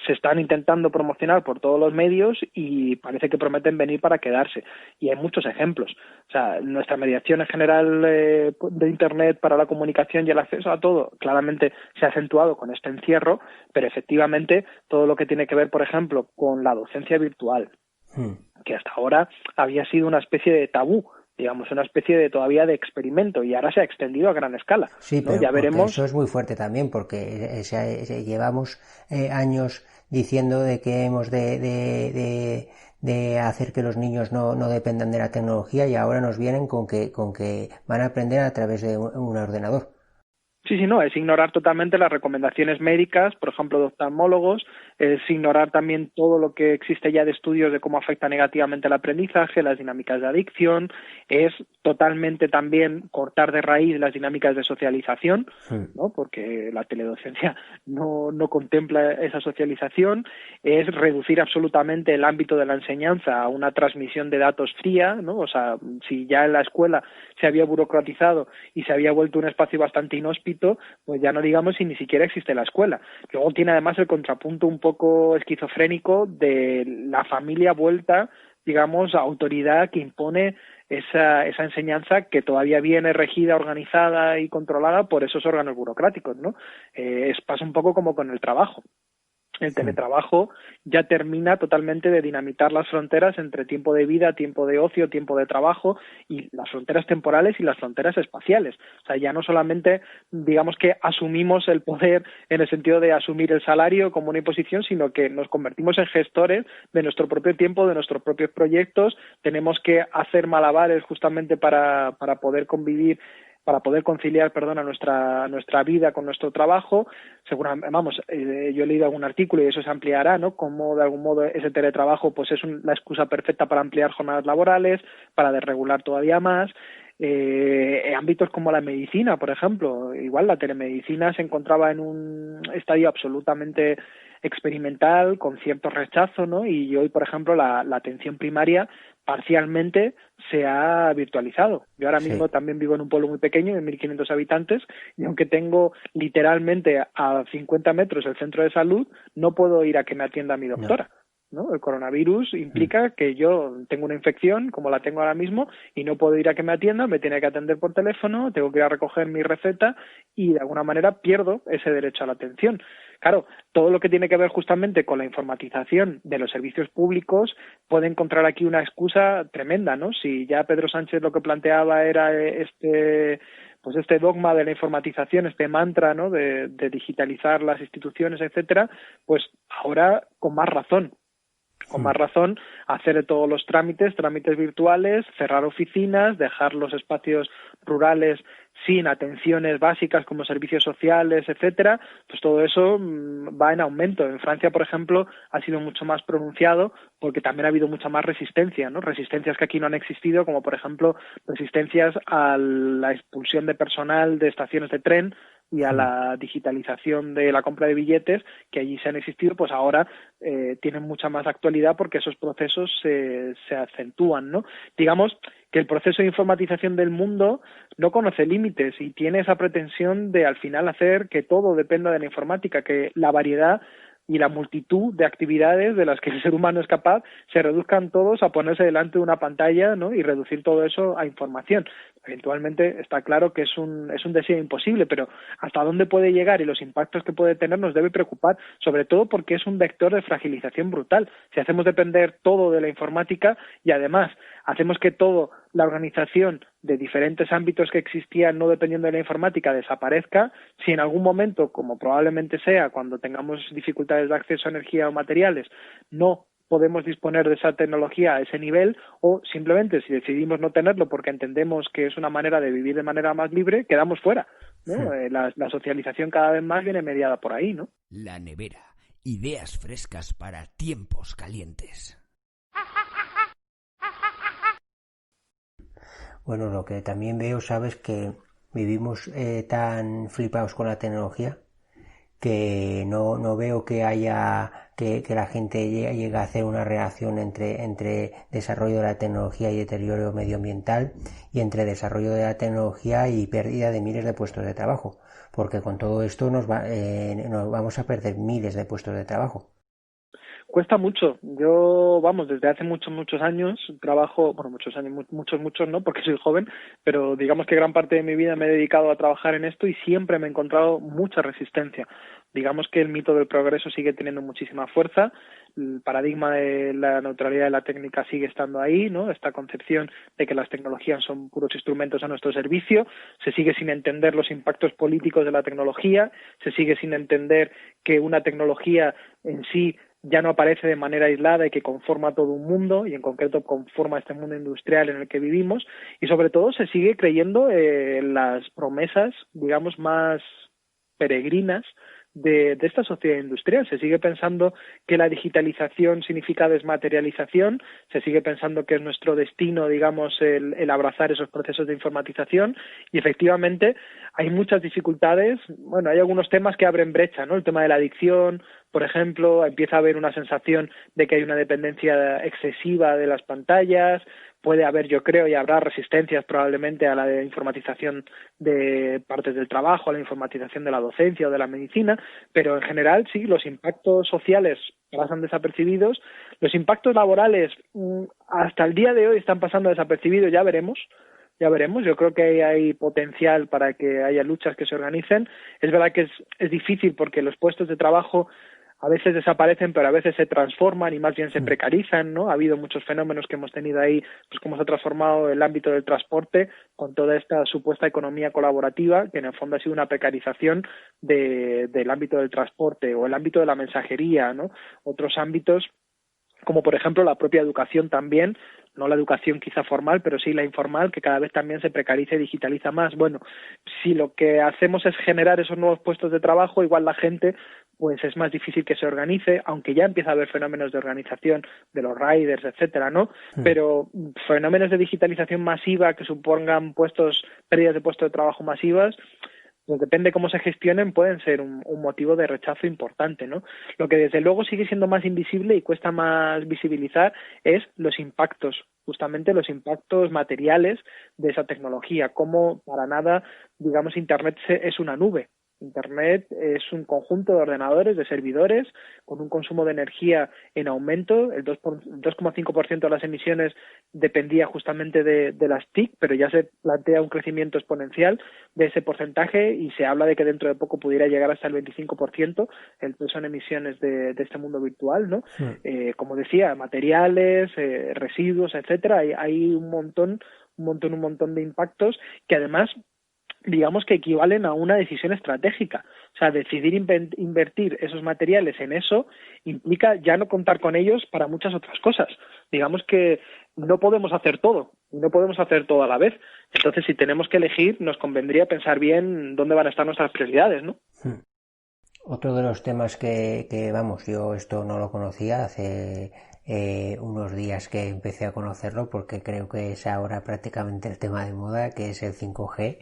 se están intentando promocionar por todos los medios y parece que prometen venir para quedarse. Y hay muchos ejemplos. O sea, sea, nuestra mediación en general de Internet para la comunicación y el acceso a todo claramente se ha acentuado con este encierro, pero efectivamente todo lo que tiene que ver, por ejemplo, con la docencia virtual, que hasta ahora había sido una especie de tabú, digamos, una especie de todavía de experimento, y ahora se ha extendido a gran escala. Sí, ¿no? pero Ya veremos. eso es muy fuerte también, porque llevamos años diciendo de que hemos de hacer que los niños no dependan de la tecnología, y ahora nos vienen con que van a aprender a través de un ordenador. Sí, no, es ignorar totalmente las recomendaciones médicas, por ejemplo, de oftalmólogos, es ignorar también todo lo que existe ya de estudios de cómo afecta negativamente el aprendizaje, las dinámicas de adicción, es totalmente también cortar de raíz las dinámicas de socialización, ¿no? Porque la teledocencia no contempla esa socialización, es reducir absolutamente el ámbito de la enseñanza a una transmisión de datos fría, ¿no? O sea, si ya en la escuela se había burocratizado y se había vuelto un espacio bastante inhóspito, pues ya no digamos si ni siquiera existe la escuela. Luego tiene además el contrapunto un poco esquizofrénico de la familia vuelta, digamos, a autoridad que impone esa enseñanza que todavía viene regida, organizada y controlada por esos órganos burocráticos, ¿no? Pasa un poco como con el trabajo. El teletrabajo ya termina totalmente de dinamitar las fronteras entre tiempo de vida, tiempo de ocio, tiempo de trabajo, y las fronteras temporales y las fronteras espaciales. O sea, ya no solamente, digamos, que asumimos el poder en el sentido de asumir el salario como una imposición, sino que nos convertimos en gestores de nuestro propio tiempo, de nuestros propios proyectos. Tenemos que hacer malabares justamente para poder convivir, para poder conciliar, nuestra vida con nuestro trabajo. Seguramente, yo he leído algún artículo y eso se ampliará, ¿no? Como de algún modo ese teletrabajo pues es la excusa perfecta para ampliar jornadas laborales, para desregular todavía más. En ámbitos como la medicina, por ejemplo, igual la telemedicina se encontraba en un estadio absolutamente experimental, con cierto rechazo, ¿no? Y hoy, por ejemplo, la atención primaria parcialmente se ha virtualizado. Yo ahora mismo también vivo en un pueblo muy pequeño, de 1.500 habitantes, y aunque tengo literalmente a 50 metros el centro de salud, no puedo ir a que me atienda mi doctora. ¿No? El coronavirus implica que yo tengo una infección, como la tengo ahora mismo, y no puedo ir a que me atienda, me tiene que atender por teléfono, tengo que ir a recoger mi receta y de alguna manera pierdo ese derecho a la atención. Claro, todo lo que tiene que ver justamente con la informatización de los servicios públicos puede encontrar aquí una excusa tremenda, ¿no? Si ya Pedro Sánchez lo que planteaba era este dogma de la informatización, este mantra, ¿no? de digitalizar las instituciones, etcétera, pues ahora con más razón hacer todos los trámites virtuales, cerrar oficinas, dejar los espacios rurales sin atenciones básicas como servicios sociales, etcétera, pues todo eso va en aumento. En Francia, por ejemplo, ha sido mucho más pronunciado porque también ha habido mucha más resistencia, ¿no? Resistencias que aquí no han existido, como por ejemplo resistencias a la expulsión de personal de estaciones de tren y a la digitalización de la compra de billetes, que allí se han existido, pues ahora tienen mucha más actualidad porque esos procesos se acentúan, ¿no? Digamos que el proceso de informatización del mundo no conoce límites y tiene esa pretensión de al final hacer que todo dependa de la informática, que la variedad y la multitud de actividades de las que el ser humano es capaz se reduzcan todos a ponerse delante de una pantalla, ¿no? Y reducir todo eso a información. Eventualmente está claro que es un deseo imposible, pero hasta dónde puede llegar y los impactos que puede tener nos debe preocupar, sobre todo porque es un vector de fragilización brutal. Si hacemos depender todo de la informática y además hacemos que toda la organización de diferentes ámbitos que existían no dependiendo de la informática desaparezca, si en algún momento, como probablemente sea, cuando tengamos dificultades de acceso a energía o materiales, no podemos disponer de esa tecnología a ese nivel, o simplemente si decidimos no tenerlo porque entendemos que es una manera de vivir de manera más libre, quedamos fuera, ¿no? La socialización cada vez más viene mediada por ahí, ¿no? La nevera. Ideas frescas para tiempos calientes. Bueno, lo que también veo, sabes, que vivimos tan flipados con la tecnología que no veo que haya que la gente llegue a hacer una relación entre desarrollo de la tecnología y deterioro medioambiental, y entre desarrollo de la tecnología y pérdida de miles de puestos de trabajo, porque con todo esto nos vamos a perder miles de puestos de trabajo. Cuesta mucho. Yo, vamos, desde hace muchos años trabajo, bueno, muchos no, porque soy joven, pero digamos que gran parte de mi vida me he dedicado a trabajar en esto y siempre me he encontrado mucha resistencia. Digamos que el mito del progreso sigue teniendo muchísima fuerza, el paradigma de la neutralidad de la técnica sigue estando ahí, ¿no? Esta concepción de que las tecnologías son puros instrumentos a nuestro servicio, se sigue sin entender los impactos políticos de la tecnología, se sigue sin entender que una tecnología en sí ya no aparece de manera aislada y que conforma todo un mundo, y en concreto conforma este mundo industrial en el que vivimos, y sobre todo se sigue creyendo en las promesas, digamos, más peregrinas de esta sociedad industrial. Se sigue pensando que la digitalización significa desmaterialización, se sigue pensando que es nuestro destino, digamos, el abrazar esos procesos de informatización, y efectivamente hay muchas dificultades. Bueno, hay algunos temas que abren brecha, ¿no? El tema de la adicción, por ejemplo, empieza a haber una sensación de que hay una dependencia excesiva de las pantallas. Puede haber, yo creo, y habrá resistencias probablemente a la informatización de partes del trabajo, a la informatización de la docencia o de la medicina, pero en general sí, los impactos sociales pasan desapercibidos, los impactos laborales hasta el día de hoy están pasando desapercibidos, ya veremos, yo creo que hay potencial para que haya luchas que se organicen. Es verdad que es difícil porque los puestos de trabajo a veces desaparecen, pero a veces se transforman y más bien se precarizan, ¿no? Ha habido muchos fenómenos que hemos tenido ahí, pues cómo se ha transformado el ámbito del transporte con toda esta supuesta economía colaborativa, que en el fondo ha sido una precarización del ámbito del transporte, o el ámbito de la mensajería, ¿no? Otros ámbitos, como por ejemplo la propia educación también, no la educación quizá formal, pero sí la informal, que cada vez también se precariza y digitaliza más. Bueno, si lo que hacemos es generar esos nuevos puestos de trabajo, igual la gente pues es más difícil que se organice, aunque ya empieza a haber fenómenos de organización de los riders, etcétera, ¿no? Pero fenómenos de digitalización masiva que supongan pérdidas de puestos de trabajo masivas, pues depende cómo se gestionen, pueden ser un motivo de rechazo importante, ¿no? Lo que desde luego sigue siendo más invisible y cuesta más visibilizar es los impactos, justamente los impactos materiales de esa tecnología, cómo para nada, digamos, Internet es una nube. Internet es un conjunto de ordenadores, de servidores, con un consumo de energía en aumento. El 2,5% de las emisiones dependía justamente de las TIC, pero ya se plantea un crecimiento exponencial de ese porcentaje y se habla de que dentro de poco pudiera llegar hasta el 25% el peso en emisiones de este mundo virtual, ¿no? Como decía, materiales, residuos, etcétera. Hay un montón de impactos que además, digamos que equivalen a una decisión estratégica. O sea, decidir invertir esos materiales en eso implica ya no contar con ellos para muchas otras cosas. Digamos que no podemos hacer todo, no podemos hacer todo a la vez. Entonces, si tenemos que elegir, nos convendría pensar bien dónde van a estar nuestras prioridades, ¿no? Otro de los temas que vamos, yo esto no lo conocía hace unos días que empecé a conocerlo, porque creo que es ahora prácticamente el tema de moda, que es el 5G.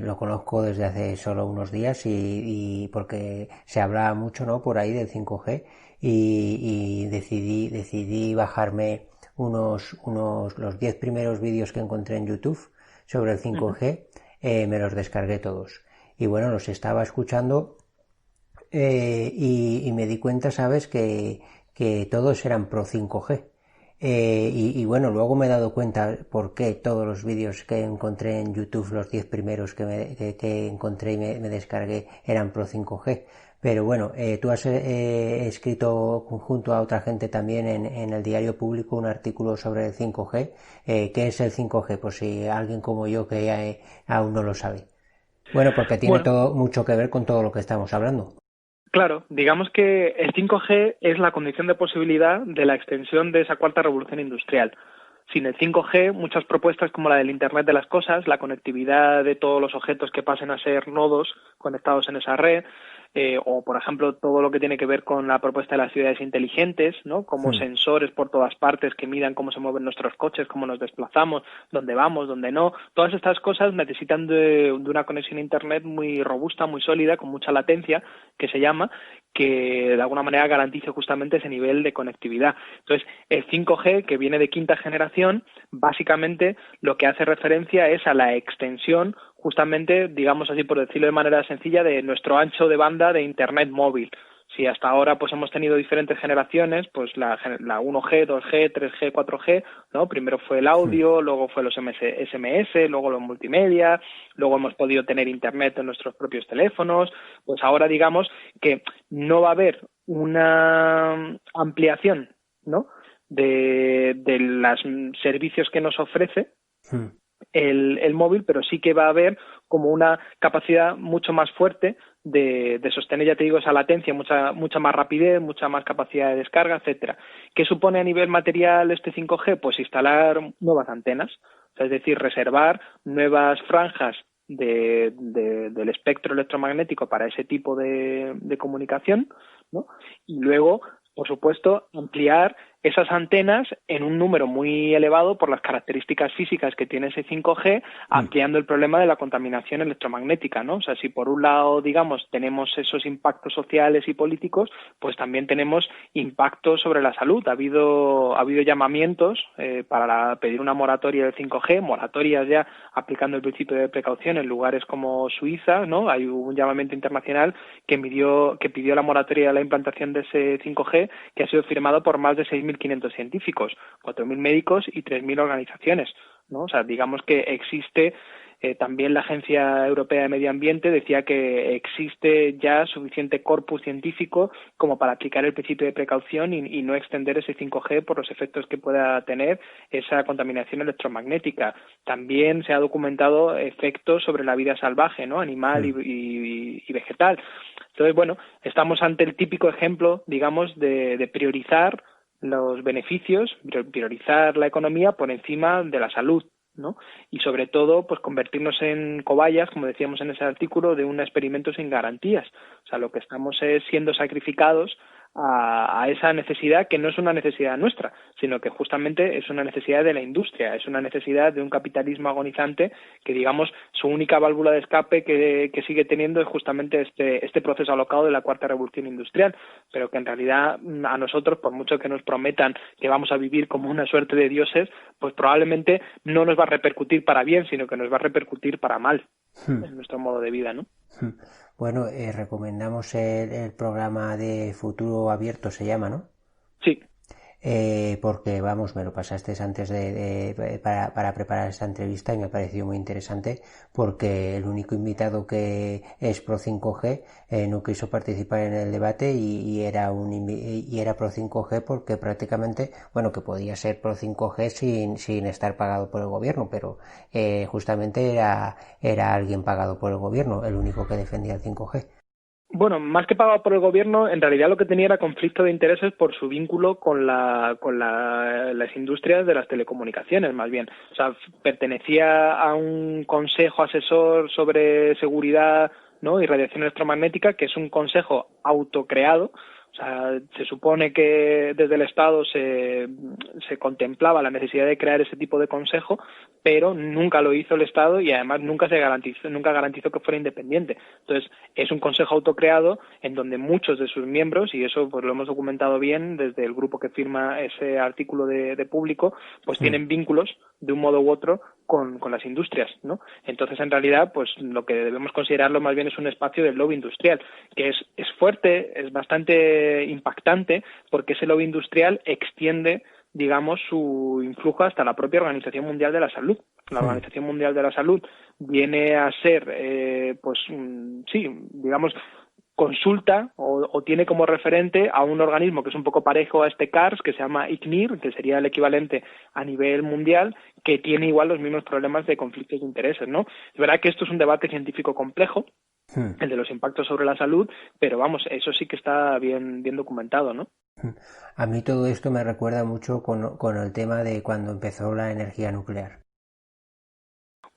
Lo conozco desde hace solo unos días y porque se habla mucho, ¿no?, por ahí del 5G y decidí bajarme los 10 primeros vídeos que encontré en YouTube sobre el 5G. Me los descargué todos y bueno, los estaba escuchando y me di cuenta, ¿sabes?, que todos eran pro 5G. Y bueno, luego me he dado cuenta por qué todos los vídeos que encontré en YouTube, los 10 primeros que encontré y me descargué, eran pro 5G. Pero bueno, tú has escrito junto a otra gente también en el Diario Público un artículo sobre el 5G. ¿Qué es el 5G? Por si alguien como yo que aún no lo sabe. Bueno, porque tiene todo mucho que ver con todo lo que estamos hablando. Claro, digamos que el 5G es la condición de posibilidad de la extensión de esa cuarta revolución industrial. Sin el 5G, muchas propuestas como la del Internet de las Cosas, la conectividad de todos los objetos que pasen a ser nodos conectados en esa red, o por ejemplo todo lo que tiene que ver con la propuesta de las ciudades inteligentes, ¿no?, como sensores por todas partes que midan cómo se mueven nuestros coches, cómo nos desplazamos, dónde vamos, dónde no. Todas estas cosas necesitan de una conexión a Internet muy robusta, muy sólida, con mucha latencia, que se llama, que de alguna manera garantice justamente ese nivel de conectividad. Entonces, el 5G, que viene de quinta generación, básicamente lo que hace referencia es a la extensión, justamente, digamos así por decirlo de manera sencilla, de nuestro ancho de banda de Internet móvil. Si hasta ahora pues hemos tenido diferentes generaciones, pues la 1G, 2G, 3G, 4G, ¿no? Primero fue el audio, luego fue los SMS, luego los multimedia, luego hemos podido tener internet en nuestros propios teléfonos, pues ahora digamos que no va a haber una ampliación, ¿no?, de los servicios que nos ofrece el móvil, pero sí que va a haber como una capacidad mucho más fuerte de sostener, ya te digo, esa latencia, mucha más rapidez, mucha más capacidad de descarga, etcétera. ¿Qué supone a nivel material este 5G? Pues instalar nuevas antenas, o sea, es decir, reservar nuevas franjas del espectro electromagnético para ese tipo de comunicación, ¿no? Y luego, por supuesto, ampliar esas antenas en un número muy elevado por las características físicas que tiene ese 5G, ampliando el problema de la contaminación electromagnética, ¿no? O sea, si por un lado, digamos, tenemos esos impactos sociales y políticos, pues también tenemos impactos sobre la salud. Ha habido llamamientos para pedir una moratoria del 5G, moratorias ya aplicando el principio de precaución en lugares como Suiza, ¿no? Hay un llamamiento internacional que pidió la moratoria de la implantación de ese 5G, que ha sido firmado por más de 6.500 científicos, 4.000 médicos y 3.000 organizaciones, ¿no? O sea, digamos que existe también la Agencia Europea de Medio Ambiente decía que existe ya suficiente corpus científico como para aplicar el principio de precaución y no extender ese 5G por los efectos que pueda tener esa contaminación electromagnética. También se ha documentado efectos sobre la vida salvaje, ¿no?, animal y vegetal. Entonces, bueno, estamos ante el típico ejemplo, digamos, de priorizar los beneficios, priorizar la economía por encima de la salud, ¿no? Y sobre todo, pues convertirnos en cobayas, como decíamos en ese artículo, de un experimento sin garantías. O sea, lo que estamos es siendo sacrificados a esa necesidad que no es una necesidad nuestra, sino que justamente es una necesidad de la industria, es una necesidad de un capitalismo agonizante que, digamos, su única válvula de escape que sigue teniendo es justamente este proceso alocado de la cuarta revolución industrial, pero que en realidad a nosotros, por mucho que nos prometan que vamos a vivir como una suerte de dioses, pues probablemente no nos va a repercutir para bien, sino que nos va a repercutir para mal en nuestro modo de vida, ¿no? Bueno, recomendamos el programa de Futuro Abierto, se llama, ¿no? Sí. Porque, vamos, me lo pasaste antes para preparar esta entrevista y me ha parecido muy interesante porque el único invitado que es pro 5G no quiso participar en el debate y era pro 5G porque prácticamente, bueno, que podía ser pro 5G sin estar pagado por el gobierno, pero justamente era alguien pagado por el gobierno, el único que defendía el 5G. Bueno, más que pagado por el gobierno, en realidad lo que tenía era conflicto de intereses por su vínculo con las industrias de las telecomunicaciones, más bien. O sea, pertenecía a un consejo asesor sobre seguridad, ¿no?, y radiación electromagnética, que es un consejo autocreado. O sea, se supone que desde el Estado se contemplaba la necesidad de crear ese tipo de consejo, pero nunca lo hizo el Estado y además nunca garantizó que fuera independiente. Entonces, es un consejo autocreado en donde muchos de sus miembros, y eso pues lo hemos documentado bien desde el grupo que firma ese artículo de Público, pues tienen vínculos de un modo u otro con las industrias, ¿no? Entonces, en realidad, pues lo que debemos considerarlo más bien es un espacio del lobby industrial, que es fuerte, es bastante impactante, porque ese lobby industrial extiende, digamos, su influjo hasta la propia Organización Mundial de la Salud. La Organización Mundial de la Salud viene a ser, digamos, consulta o tiene como referente a un organismo que es un poco parejo a este CARS, que se llama ICNIR, que sería el equivalente a nivel mundial, que tiene igual los mismos problemas de conflictos de intereses, ¿no? Es verdad que esto es un debate científico complejo, el de los impactos sobre la salud, pero vamos, eso sí que está bien documentado, ¿no? A mí todo esto me recuerda mucho con el tema de cuando empezó la energía nuclear.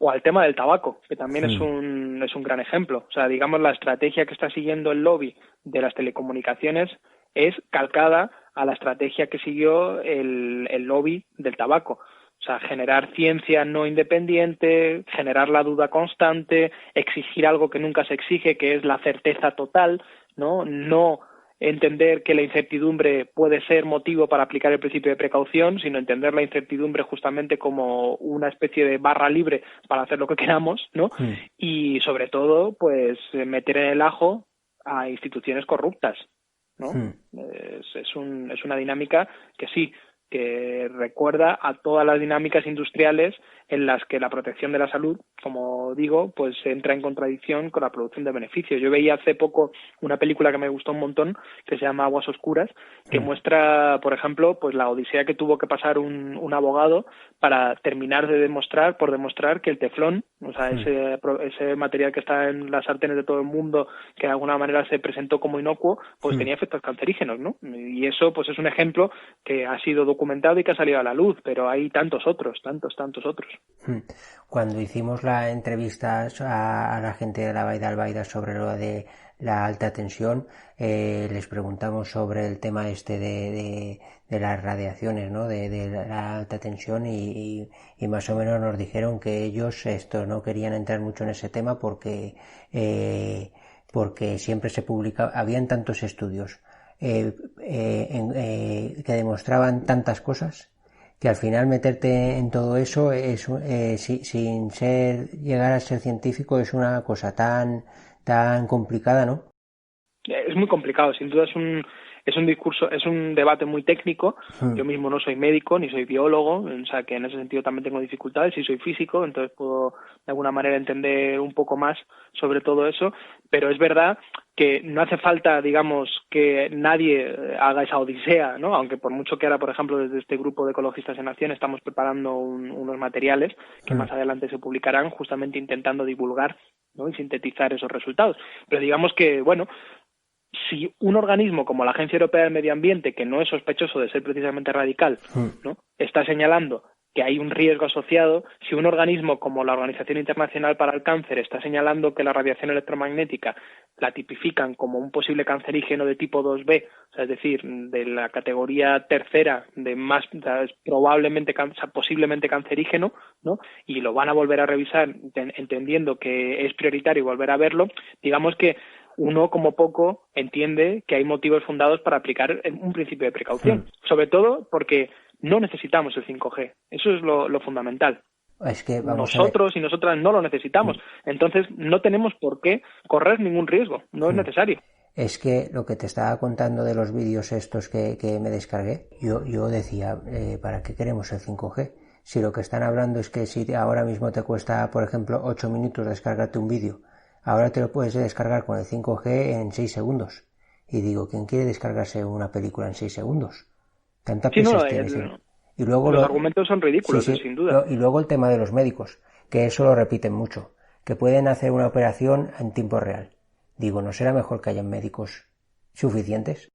O al tema del tabaco, que también es un gran ejemplo. O sea, digamos, la estrategia que está siguiendo el lobby de las telecomunicaciones es calcada a la estrategia que siguió el lobby del tabaco. O sea, generar ciencia no independiente, generar la duda constante, exigir algo que nunca se exige, que es la certeza total, ¿no? No entender que la incertidumbre puede ser motivo para aplicar el principio de precaución, sino entender la incertidumbre justamente como una especie de barra libre para hacer lo que queramos, ¿no? Y sobre todo, pues meter en el ajo a instituciones corruptas, ¿no? Es una dinámica que sí, que recuerda a todas las dinámicas industriales en las que la protección de la salud, como digo, pues entra en contradicción con la producción de beneficios. Yo veía hace poco una película que me gustó un montón, que se llama Aguas Oscuras, que muestra, por ejemplo, pues la odisea que tuvo que pasar un abogado para terminar de demostrar que el teflón, o sea, ese material que está en las sartenes de todo el mundo, que de alguna manera se presentó como inocuo, pues tenía efectos cancerígenos, ¿no? Y eso, pues es un ejemplo que ha sido documentado y que ha salido a la luz, pero hay tantos otros. Cuando hicimos la entrevista a la gente de la Vall d'Albaida sobre lo de la alta tensión, les preguntamos sobre el tema de las radiaciones, ¿no? De la alta tensión y más o menos nos dijeron que ellos no querían entrar mucho en ese tema porque siempre se publicaba, habían tantos estudios que demostraban tantas cosas que al final meterte en todo eso sin llegar a ser científico es una cosa tan complicada, ¿no? Es muy complicado, sin duda es un discurso, es un debate muy técnico. Yo mismo no soy médico ni soy biólogo, o sea que en ese sentido también tengo dificultades. Sí soy físico, entonces puedo de alguna manera entender un poco más sobre todo eso, pero es verdad que no hace falta, digamos, que nadie haga esa odisea, ¿no? Aunque por mucho que ahora, por ejemplo, desde este grupo de ecologistas en acción estamos preparando unos materiales que más adelante se publicarán justamente intentando divulgar, ¿no? Y sintetizar esos resultados. Pero digamos que, bueno, si un organismo como la Agencia Europea del Medio Ambiente, que no es sospechoso de ser precisamente radical, ¿no? Está señalando que hay un riesgo asociado, si un organismo como la Organización Internacional para el Cáncer está señalando que la radiación electromagnética la tipifican como un posible cancerígeno de tipo 2B, o sea, es decir, de la categoría tercera, de más, o sea, es posiblemente cancerígeno, ¿no? Y lo van a volver a revisar entendiendo que es prioritario volver a verlo, digamos que uno como poco entiende que hay motivos fundados para aplicar un principio de precaución, sobre todo porque no necesitamos el 5G, eso es lo fundamental. Es que nosotros y nosotras no lo necesitamos, entonces no tenemos por qué correr ningún riesgo, no es necesario. Es que lo que te estaba contando de los vídeos estos que me descargué, yo decía, ¿para qué queremos el 5G? Si lo que están hablando es que si ahora mismo te cuesta, por ejemplo, 8 minutos descargarte un vídeo, ahora te lo puedes descargar con el 5G en 6 segundos. Y digo, ¿quién quiere descargarse una película en 6 segundos? Tanta prisa tienes. Y luego los argumentos son ridículos, sin duda. Y luego el tema de los médicos, que eso lo repiten mucho, que pueden hacer una operación en tiempo real. Digo, ¿no será mejor que hayan médicos suficientes?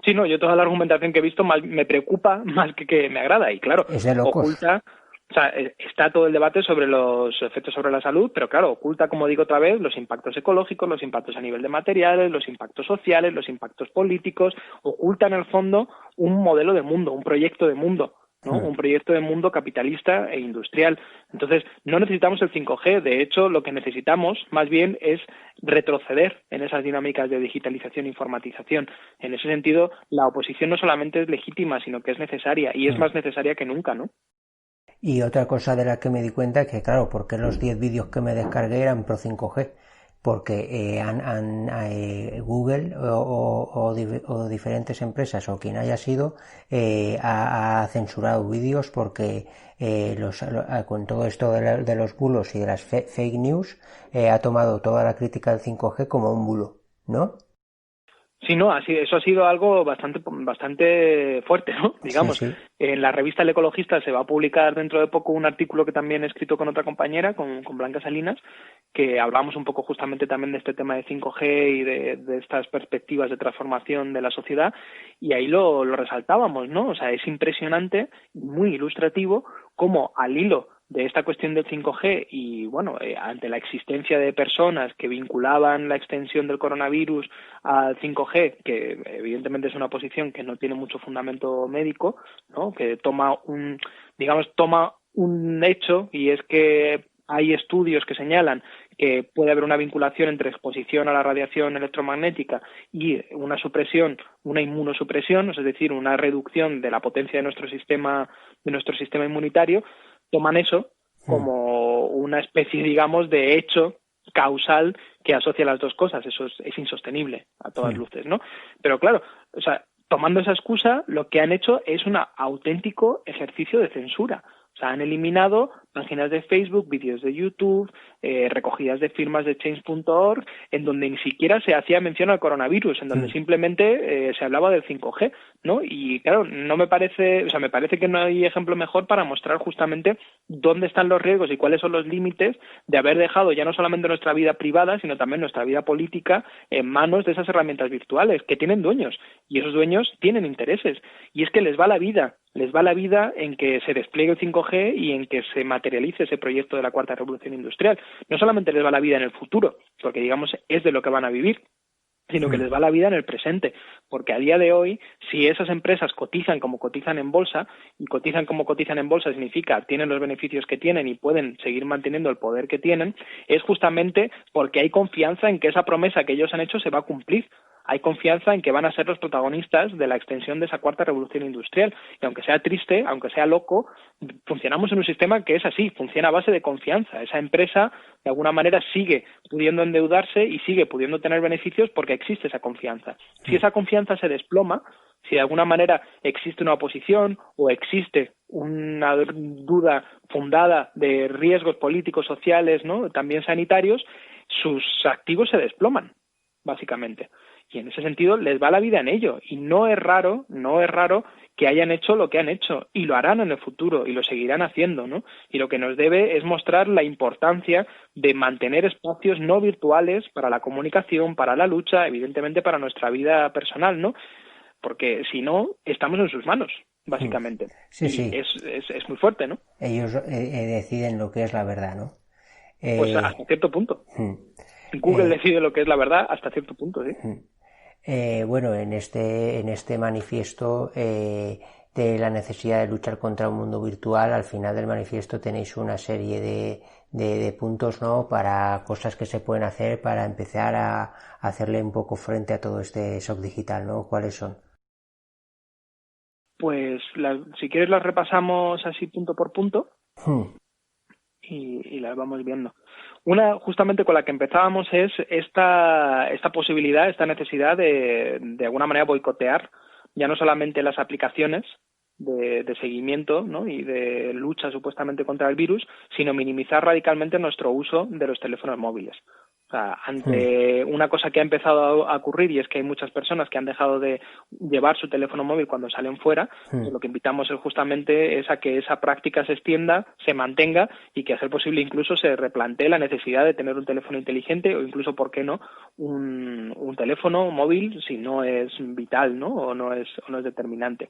Sí, no, yo toda la argumentación que he visto me preocupa más que me agrada. Y claro, es de locos. Oculta, o sea, está todo el debate sobre los efectos sobre la salud, pero claro, oculta, como digo otra vez, los impactos ecológicos, los impactos a nivel de materiales, los impactos sociales, los impactos políticos, oculta en el fondo un modelo de mundo, un proyecto de mundo, ¿no? Un proyecto de mundo capitalista e industrial. Entonces, no necesitamos el 5G, de hecho, lo que necesitamos más bien es retroceder en esas dinámicas de digitalización e informatización. En ese sentido, la oposición no solamente es legítima, sino que es necesaria, y es más necesaria que nunca, ¿no? Y otra cosa de la que me di cuenta es que, claro, porque los 10 vídeos que me descargué eran pro 5G, porque Google o diferentes empresas o quien haya sido ha censurado vídeos porque con todo esto de los bulos y de las fake news ha tomado toda la crítica del 5G como un bulo, ¿no? Sí, no, eso ha sido algo bastante fuerte, ¿no? Digamos, sí. En la revista El Ecologista se va a publicar dentro de poco un artículo que también he escrito con otra compañera, con Blanca Salinas, que hablamos un poco justamente también de este tema de 5G y de estas perspectivas de transformación de la sociedad, y ahí lo resaltábamos, ¿no? O sea, es impresionante, muy ilustrativo, cómo al hilo de esta cuestión del 5G y, bueno, ante la existencia de personas que vinculaban la extensión del coronavirus al 5G, que evidentemente es una posición que no tiene mucho fundamento médico, ¿no? Que toma un hecho, y es que hay estudios que señalan que puede haber una vinculación entre exposición a la radiación electromagnética y una inmunosupresión, es decir, una reducción de la potencia de nuestro sistema inmunitario. Toman eso como una especie, digamos, de hecho causal que asocia las dos cosas. Eso es insostenible a todas luces, ¿no? Pero claro, o sea, tomando esa excusa, lo que han hecho es un auténtico ejercicio de censura. O sea, han eliminado páginas de Facebook, vídeos de YouTube, recogidas de firmas de Change.org, en donde ni siquiera se hacía mención al coronavirus, en donde simplemente se hablaba del 5G, ¿no? Y claro, me parece que no hay ejemplo mejor para mostrar justamente dónde están los riesgos y cuáles son los límites de haber dejado ya no solamente nuestra vida privada, sino también nuestra vida política en manos de esas herramientas virtuales que tienen dueños, y esos dueños tienen intereses, y es que les va la vida en que se despliegue el 5G y en que se materialice ese proyecto de la cuarta revolución industrial. No solamente les va la vida en el futuro, porque digamos es de lo que van a vivir, sino que les va la vida en el presente, porque a día de hoy, si esas empresas cotizan como cotizan en bolsa, y cotizan como cotizan en bolsa significa tienen los beneficios que tienen y pueden seguir manteniendo el poder que tienen, es justamente porque hay confianza en que esa promesa que ellos han hecho se va a cumplir. Hay confianza en que van a ser los protagonistas de la extensión de esa cuarta revolución industrial. Y aunque sea triste, aunque sea loco, funcionamos en un sistema que es así, funciona a base de confianza. Esa empresa, de alguna manera, sigue pudiendo endeudarse y sigue pudiendo tener beneficios porque existe esa confianza. Si esa confianza se desploma, si de alguna manera existe una oposición o existe una duda fundada de riesgos políticos, sociales, ¿no?, también sanitarios, sus activos se desploman, básicamente. Y en ese sentido les va la vida en ello. Y no es raro que hayan hecho lo que han hecho. Y lo harán en el futuro y lo seguirán haciendo, ¿no? Y lo que nos debe es mostrar la importancia de mantener espacios no virtuales para la comunicación, para la lucha, evidentemente para nuestra vida personal, ¿no? Porque si no, estamos en sus manos, básicamente. Sí, sí. Es muy fuerte, ¿no? Ellos deciden lo que es la verdad, ¿no? Pues hasta cierto punto. Google decide lo que es la verdad hasta cierto punto, ¿sí? Bueno, en este manifiesto de la necesidad de luchar contra un mundo virtual, al final del manifiesto tenéis una serie de puntos, ¿no?, para cosas que se pueden hacer para empezar a hacerle un poco frente a todo este shock digital, ¿no? ¿Cuáles son? Pues si quieres las repasamos así punto por punto y las vamos viendo. Una, justamente con la que empezábamos, es esta posibilidad, esta necesidad de alguna manera boicotear ya no solamente las aplicaciones de seguimiento, ¿no?, y de lucha supuestamente contra el virus, sino minimizar radicalmente nuestro uso de los teléfonos móviles. O sea, ante una cosa que ha empezado a ocurrir, y es que hay muchas personas que han dejado de llevar su teléfono móvil cuando salen fuera, pues lo que invitamos es justamente a que esa práctica se extienda, se mantenga y que a ser posible incluso se replantee la necesidad de tener un teléfono inteligente o incluso, ¿por qué no?, un teléfono móvil si no es vital, ¿no?, o no es determinante.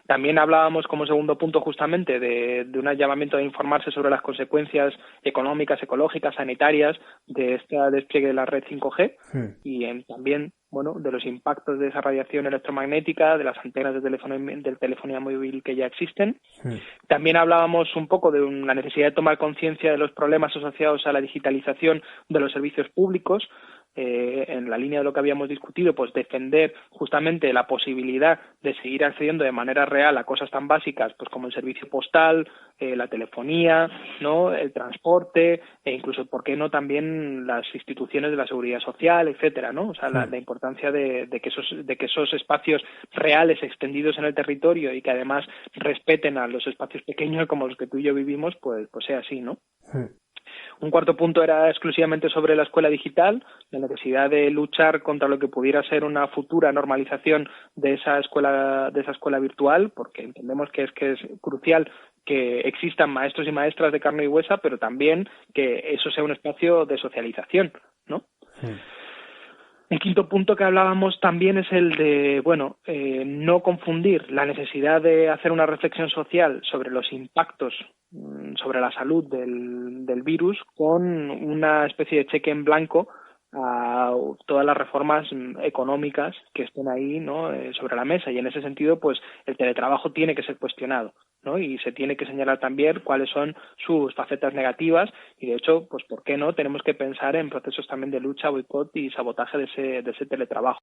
También hablábamos como segundo punto justamente de un llamamiento a informarse sobre las consecuencias económicas, ecológicas, sanitarias de este despliegue de la red 5G y también, bueno, de los impactos de esa radiación electromagnética, de las antenas de telefonía móvil que ya existen. También hablábamos un poco de la necesidad de tomar conciencia de los problemas asociados a la digitalización de los servicios públicos. En la línea de lo que habíamos discutido, pues defender justamente la posibilidad de seguir accediendo de manera real a cosas tan básicas pues como el servicio postal, la telefonía, ¿no?, el transporte e incluso, ¿por qué no?, también las instituciones de la seguridad social, etcétera, ¿no? O sea, la importancia de que esos espacios reales extendidos en el territorio y que además respeten a los espacios pequeños como los que tú y yo vivimos, pues sea así, ¿no? Un cuarto punto era exclusivamente sobre la escuela digital, la necesidad de luchar contra lo que pudiera ser una futura normalización de esa escuela virtual, porque entendemos que es crucial que existan maestros y maestras de carne y hueso, pero también que eso sea un espacio de socialización, ¿no? Un quinto punto que hablábamos también es el de, no confundir la necesidad de hacer una reflexión social sobre los impactos sobre la salud del virus con una especie de cheque en blanco a todas las reformas económicas que estén ahí, ¿no?, sobre la mesa. Y en ese sentido, pues el teletrabajo tiene que ser cuestionado, ¿no?, y se tiene que señalar también cuáles son sus facetas negativas y, de hecho, pues por qué no, tenemos que pensar en procesos también de lucha, boicot y sabotaje de ese teletrabajo.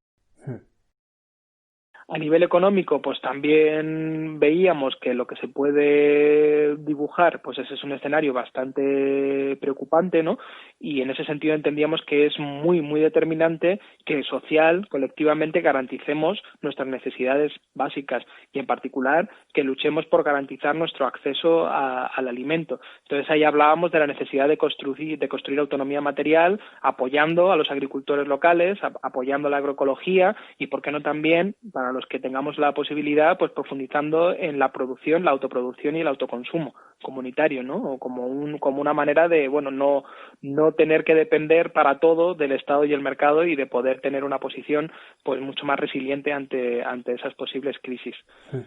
A nivel económico, pues también veíamos que lo que se puede dibujar, pues ese es un escenario bastante preocupante, ¿no? Y en ese sentido entendíamos que es muy, muy determinante que social, colectivamente, garanticemos nuestras necesidades básicas y, en particular, que luchemos por garantizar nuestro acceso al alimento. Entonces, ahí hablábamos de la necesidad de construir autonomía material, apoyando a los agricultores locales, apoyando la agroecología y, por qué no también, para los que tengamos la posibilidad, pues profundizando en la producción, la autoproducción y el autoconsumo comunitario, ¿no? O como una manera de, bueno, no tener que depender para todo del Estado y el mercado y de poder tener una posición pues mucho más resiliente ante esas posibles crisis. Sí.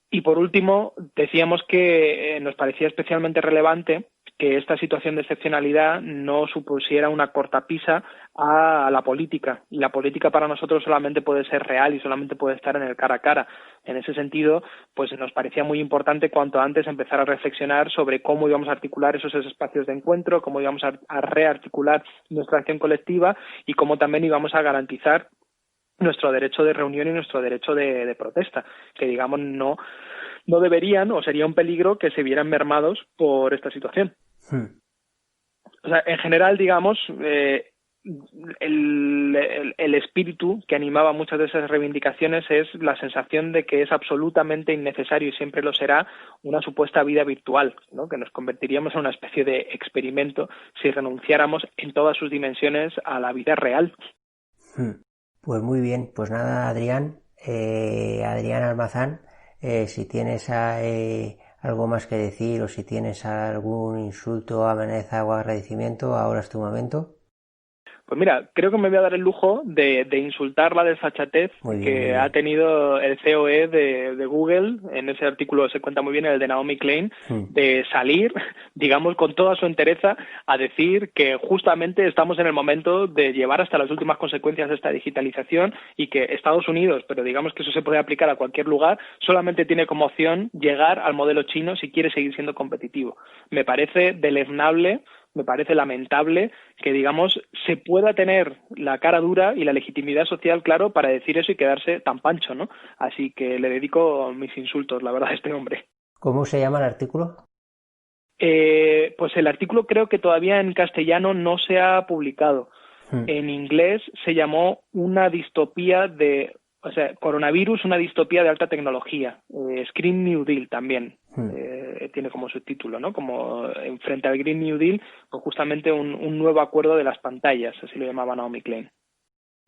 Y por último, decíamos que nos parecía especialmente relevante que esta situación de excepcionalidad no supusiera una cortapisa a la política. Y la política para nosotros solamente puede ser real y solamente puede estar en el cara a cara. En ese sentido, pues nos parecía muy importante cuanto antes empezar a reflexionar sobre cómo íbamos a articular esos espacios de encuentro, cómo íbamos a rearticular nuestra acción colectiva y cómo también íbamos a garantizar nuestro derecho de reunión y nuestro derecho de protesta, que digamos no deberían o sería un peligro que se vieran mermados por esta situación. O sea, en general, digamos, el espíritu que animaba muchas de esas reivindicaciones es la sensación de que es absolutamente innecesario y siempre lo será una supuesta vida virtual, ¿no? Que nos convertiríamos en una especie de experimento si renunciáramos en todas sus dimensiones a la vida real. Pues muy bien, pues nada, Adrián Almazán, si tienes algo más que decir o si tienes algún insulto, amenaza o agradecimiento, ahora es tu momento. Pues mira, creo que me voy a dar el lujo de insultar la desfachatez que ha tenido el COE de Google. En ese artículo se cuenta muy bien, el de Naomi Klein, de salir, digamos, con toda su entereza a decir que justamente estamos en el momento de llevar hasta las últimas consecuencias de esta digitalización y que Estados Unidos, pero digamos que eso se puede aplicar a cualquier lugar, solamente tiene como opción llegar al modelo chino si quiere seguir siendo competitivo. Me parece deleznable, me parece lamentable que, digamos, se pueda tener la cara dura y la legitimidad social, claro, para decir eso y quedarse tan pancho, ¿no? Así que le dedico mis insultos, la verdad, a este hombre. ¿Cómo se llama el artículo? Pues el artículo creo que todavía en castellano no se ha publicado. En inglés se llamó una distopía coronavirus, una distopía de alta tecnología. Green New Deal también tiene como subtítulo, ¿no? Como frente al Green New Deal, pues justamente un nuevo acuerdo de las pantallas, así lo llamaba Naomi Klein.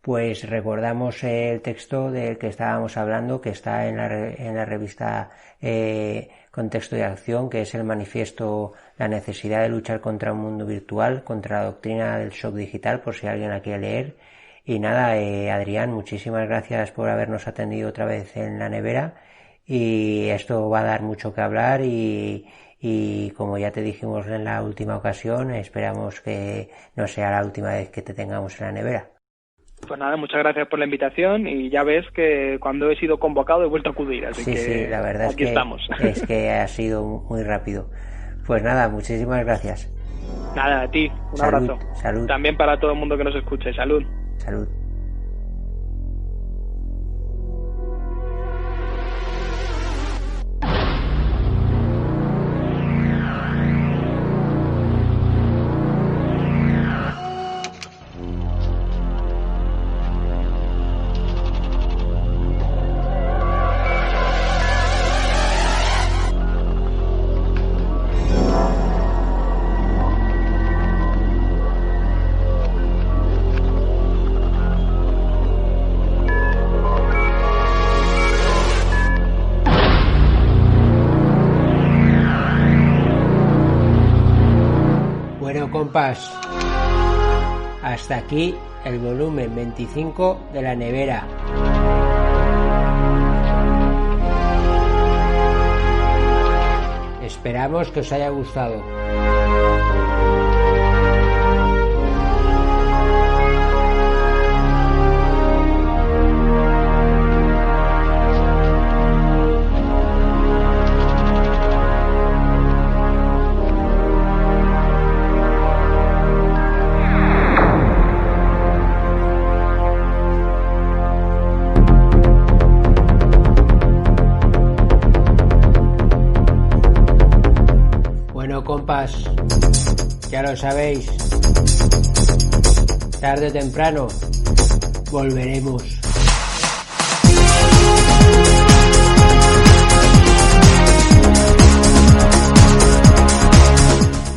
Pues recordamos el texto del que estábamos hablando, que está en la revista Contexto de Acción, que es el manifiesto La necesidad de luchar contra un mundo virtual, contra la doctrina del shock digital, por si alguien la quiere leer. Y nada, Adrián, muchísimas gracias por habernos atendido otra vez en la nevera, y esto va a dar mucho que hablar y como ya te dijimos en la última ocasión, esperamos que no sea la última vez que te tengamos en la nevera. Pues nada, muchas gracias por la invitación y ya ves que cuando he sido convocado he vuelto a acudir, así que sí, la verdad aquí estamos. Es que ha sido muy rápido. Pues nada, muchísimas gracias. Nada, a ti, un abrazo. Salud. También para todo el mundo que nos escuche, salud. Salud. Compas, hasta aquí el volumen 25 de la nevera. Esperamos que os haya gustado. compas, ya lo sabéis, tarde o temprano volveremos.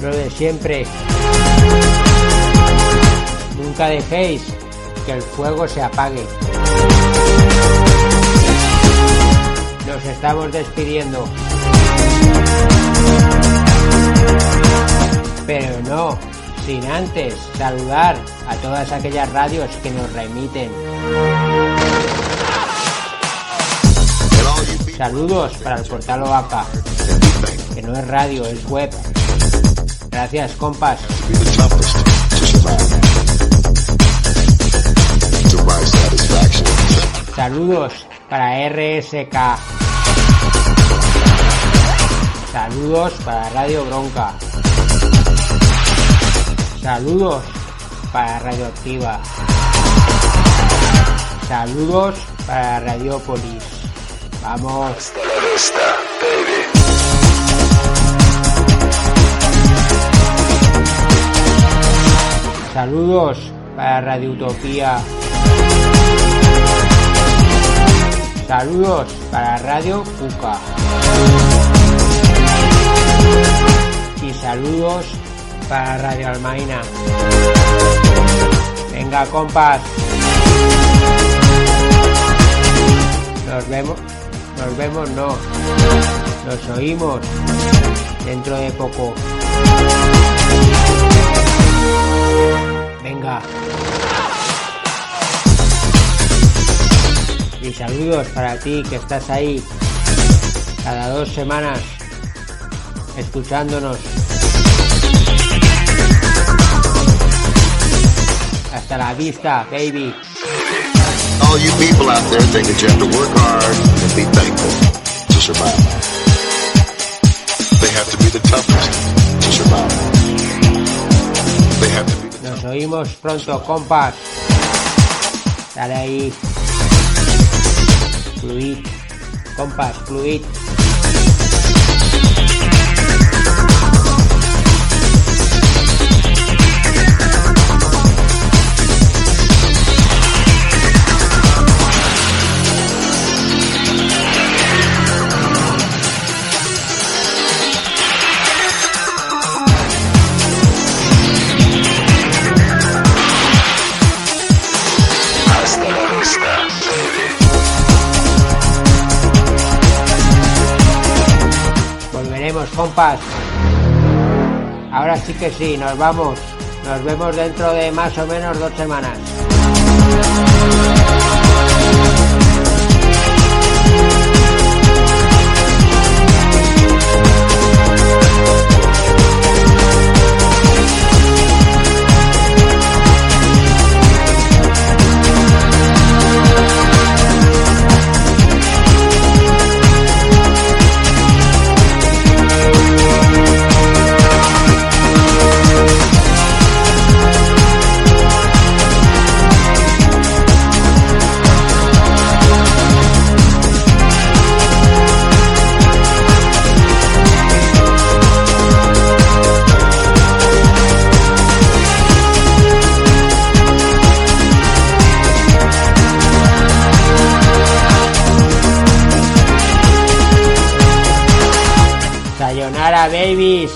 Lo de siempre, nunca dejéis que el fuego se apague. Nos estamos despidiendo, pero no sin antes saludar a todas aquellas radios que nos remiten. Saludos para el portal OACA, que no es radio, es web. Gracias, compas. Saludos para RSK. Saludos para Radio Bronca. Saludos para Radioactiva. Saludos para Radiopolis. Vamos. Hasta la vista, baby. Saludos para Radio Utopía. Saludos para Radio Cuca. Y saludos para Radio Almaina. Venga, compas. Nos vemos no. Nos oímos dentro de poco. Venga. Y saludos para ti que estás ahí cada 2 semanas escuchándonos. Hasta la vista, baby. All you people out there think that you have to work hard and be thankful to survive. They have to be the toughest to survive. They have to be the Nos oímos pronto, compas. Dale ahí. Fluid. Compas, fluid. Compas, ahora sí que sí, nos vamos. Nos vemos dentro de más o menos 2 semanas. Sayonara, babies.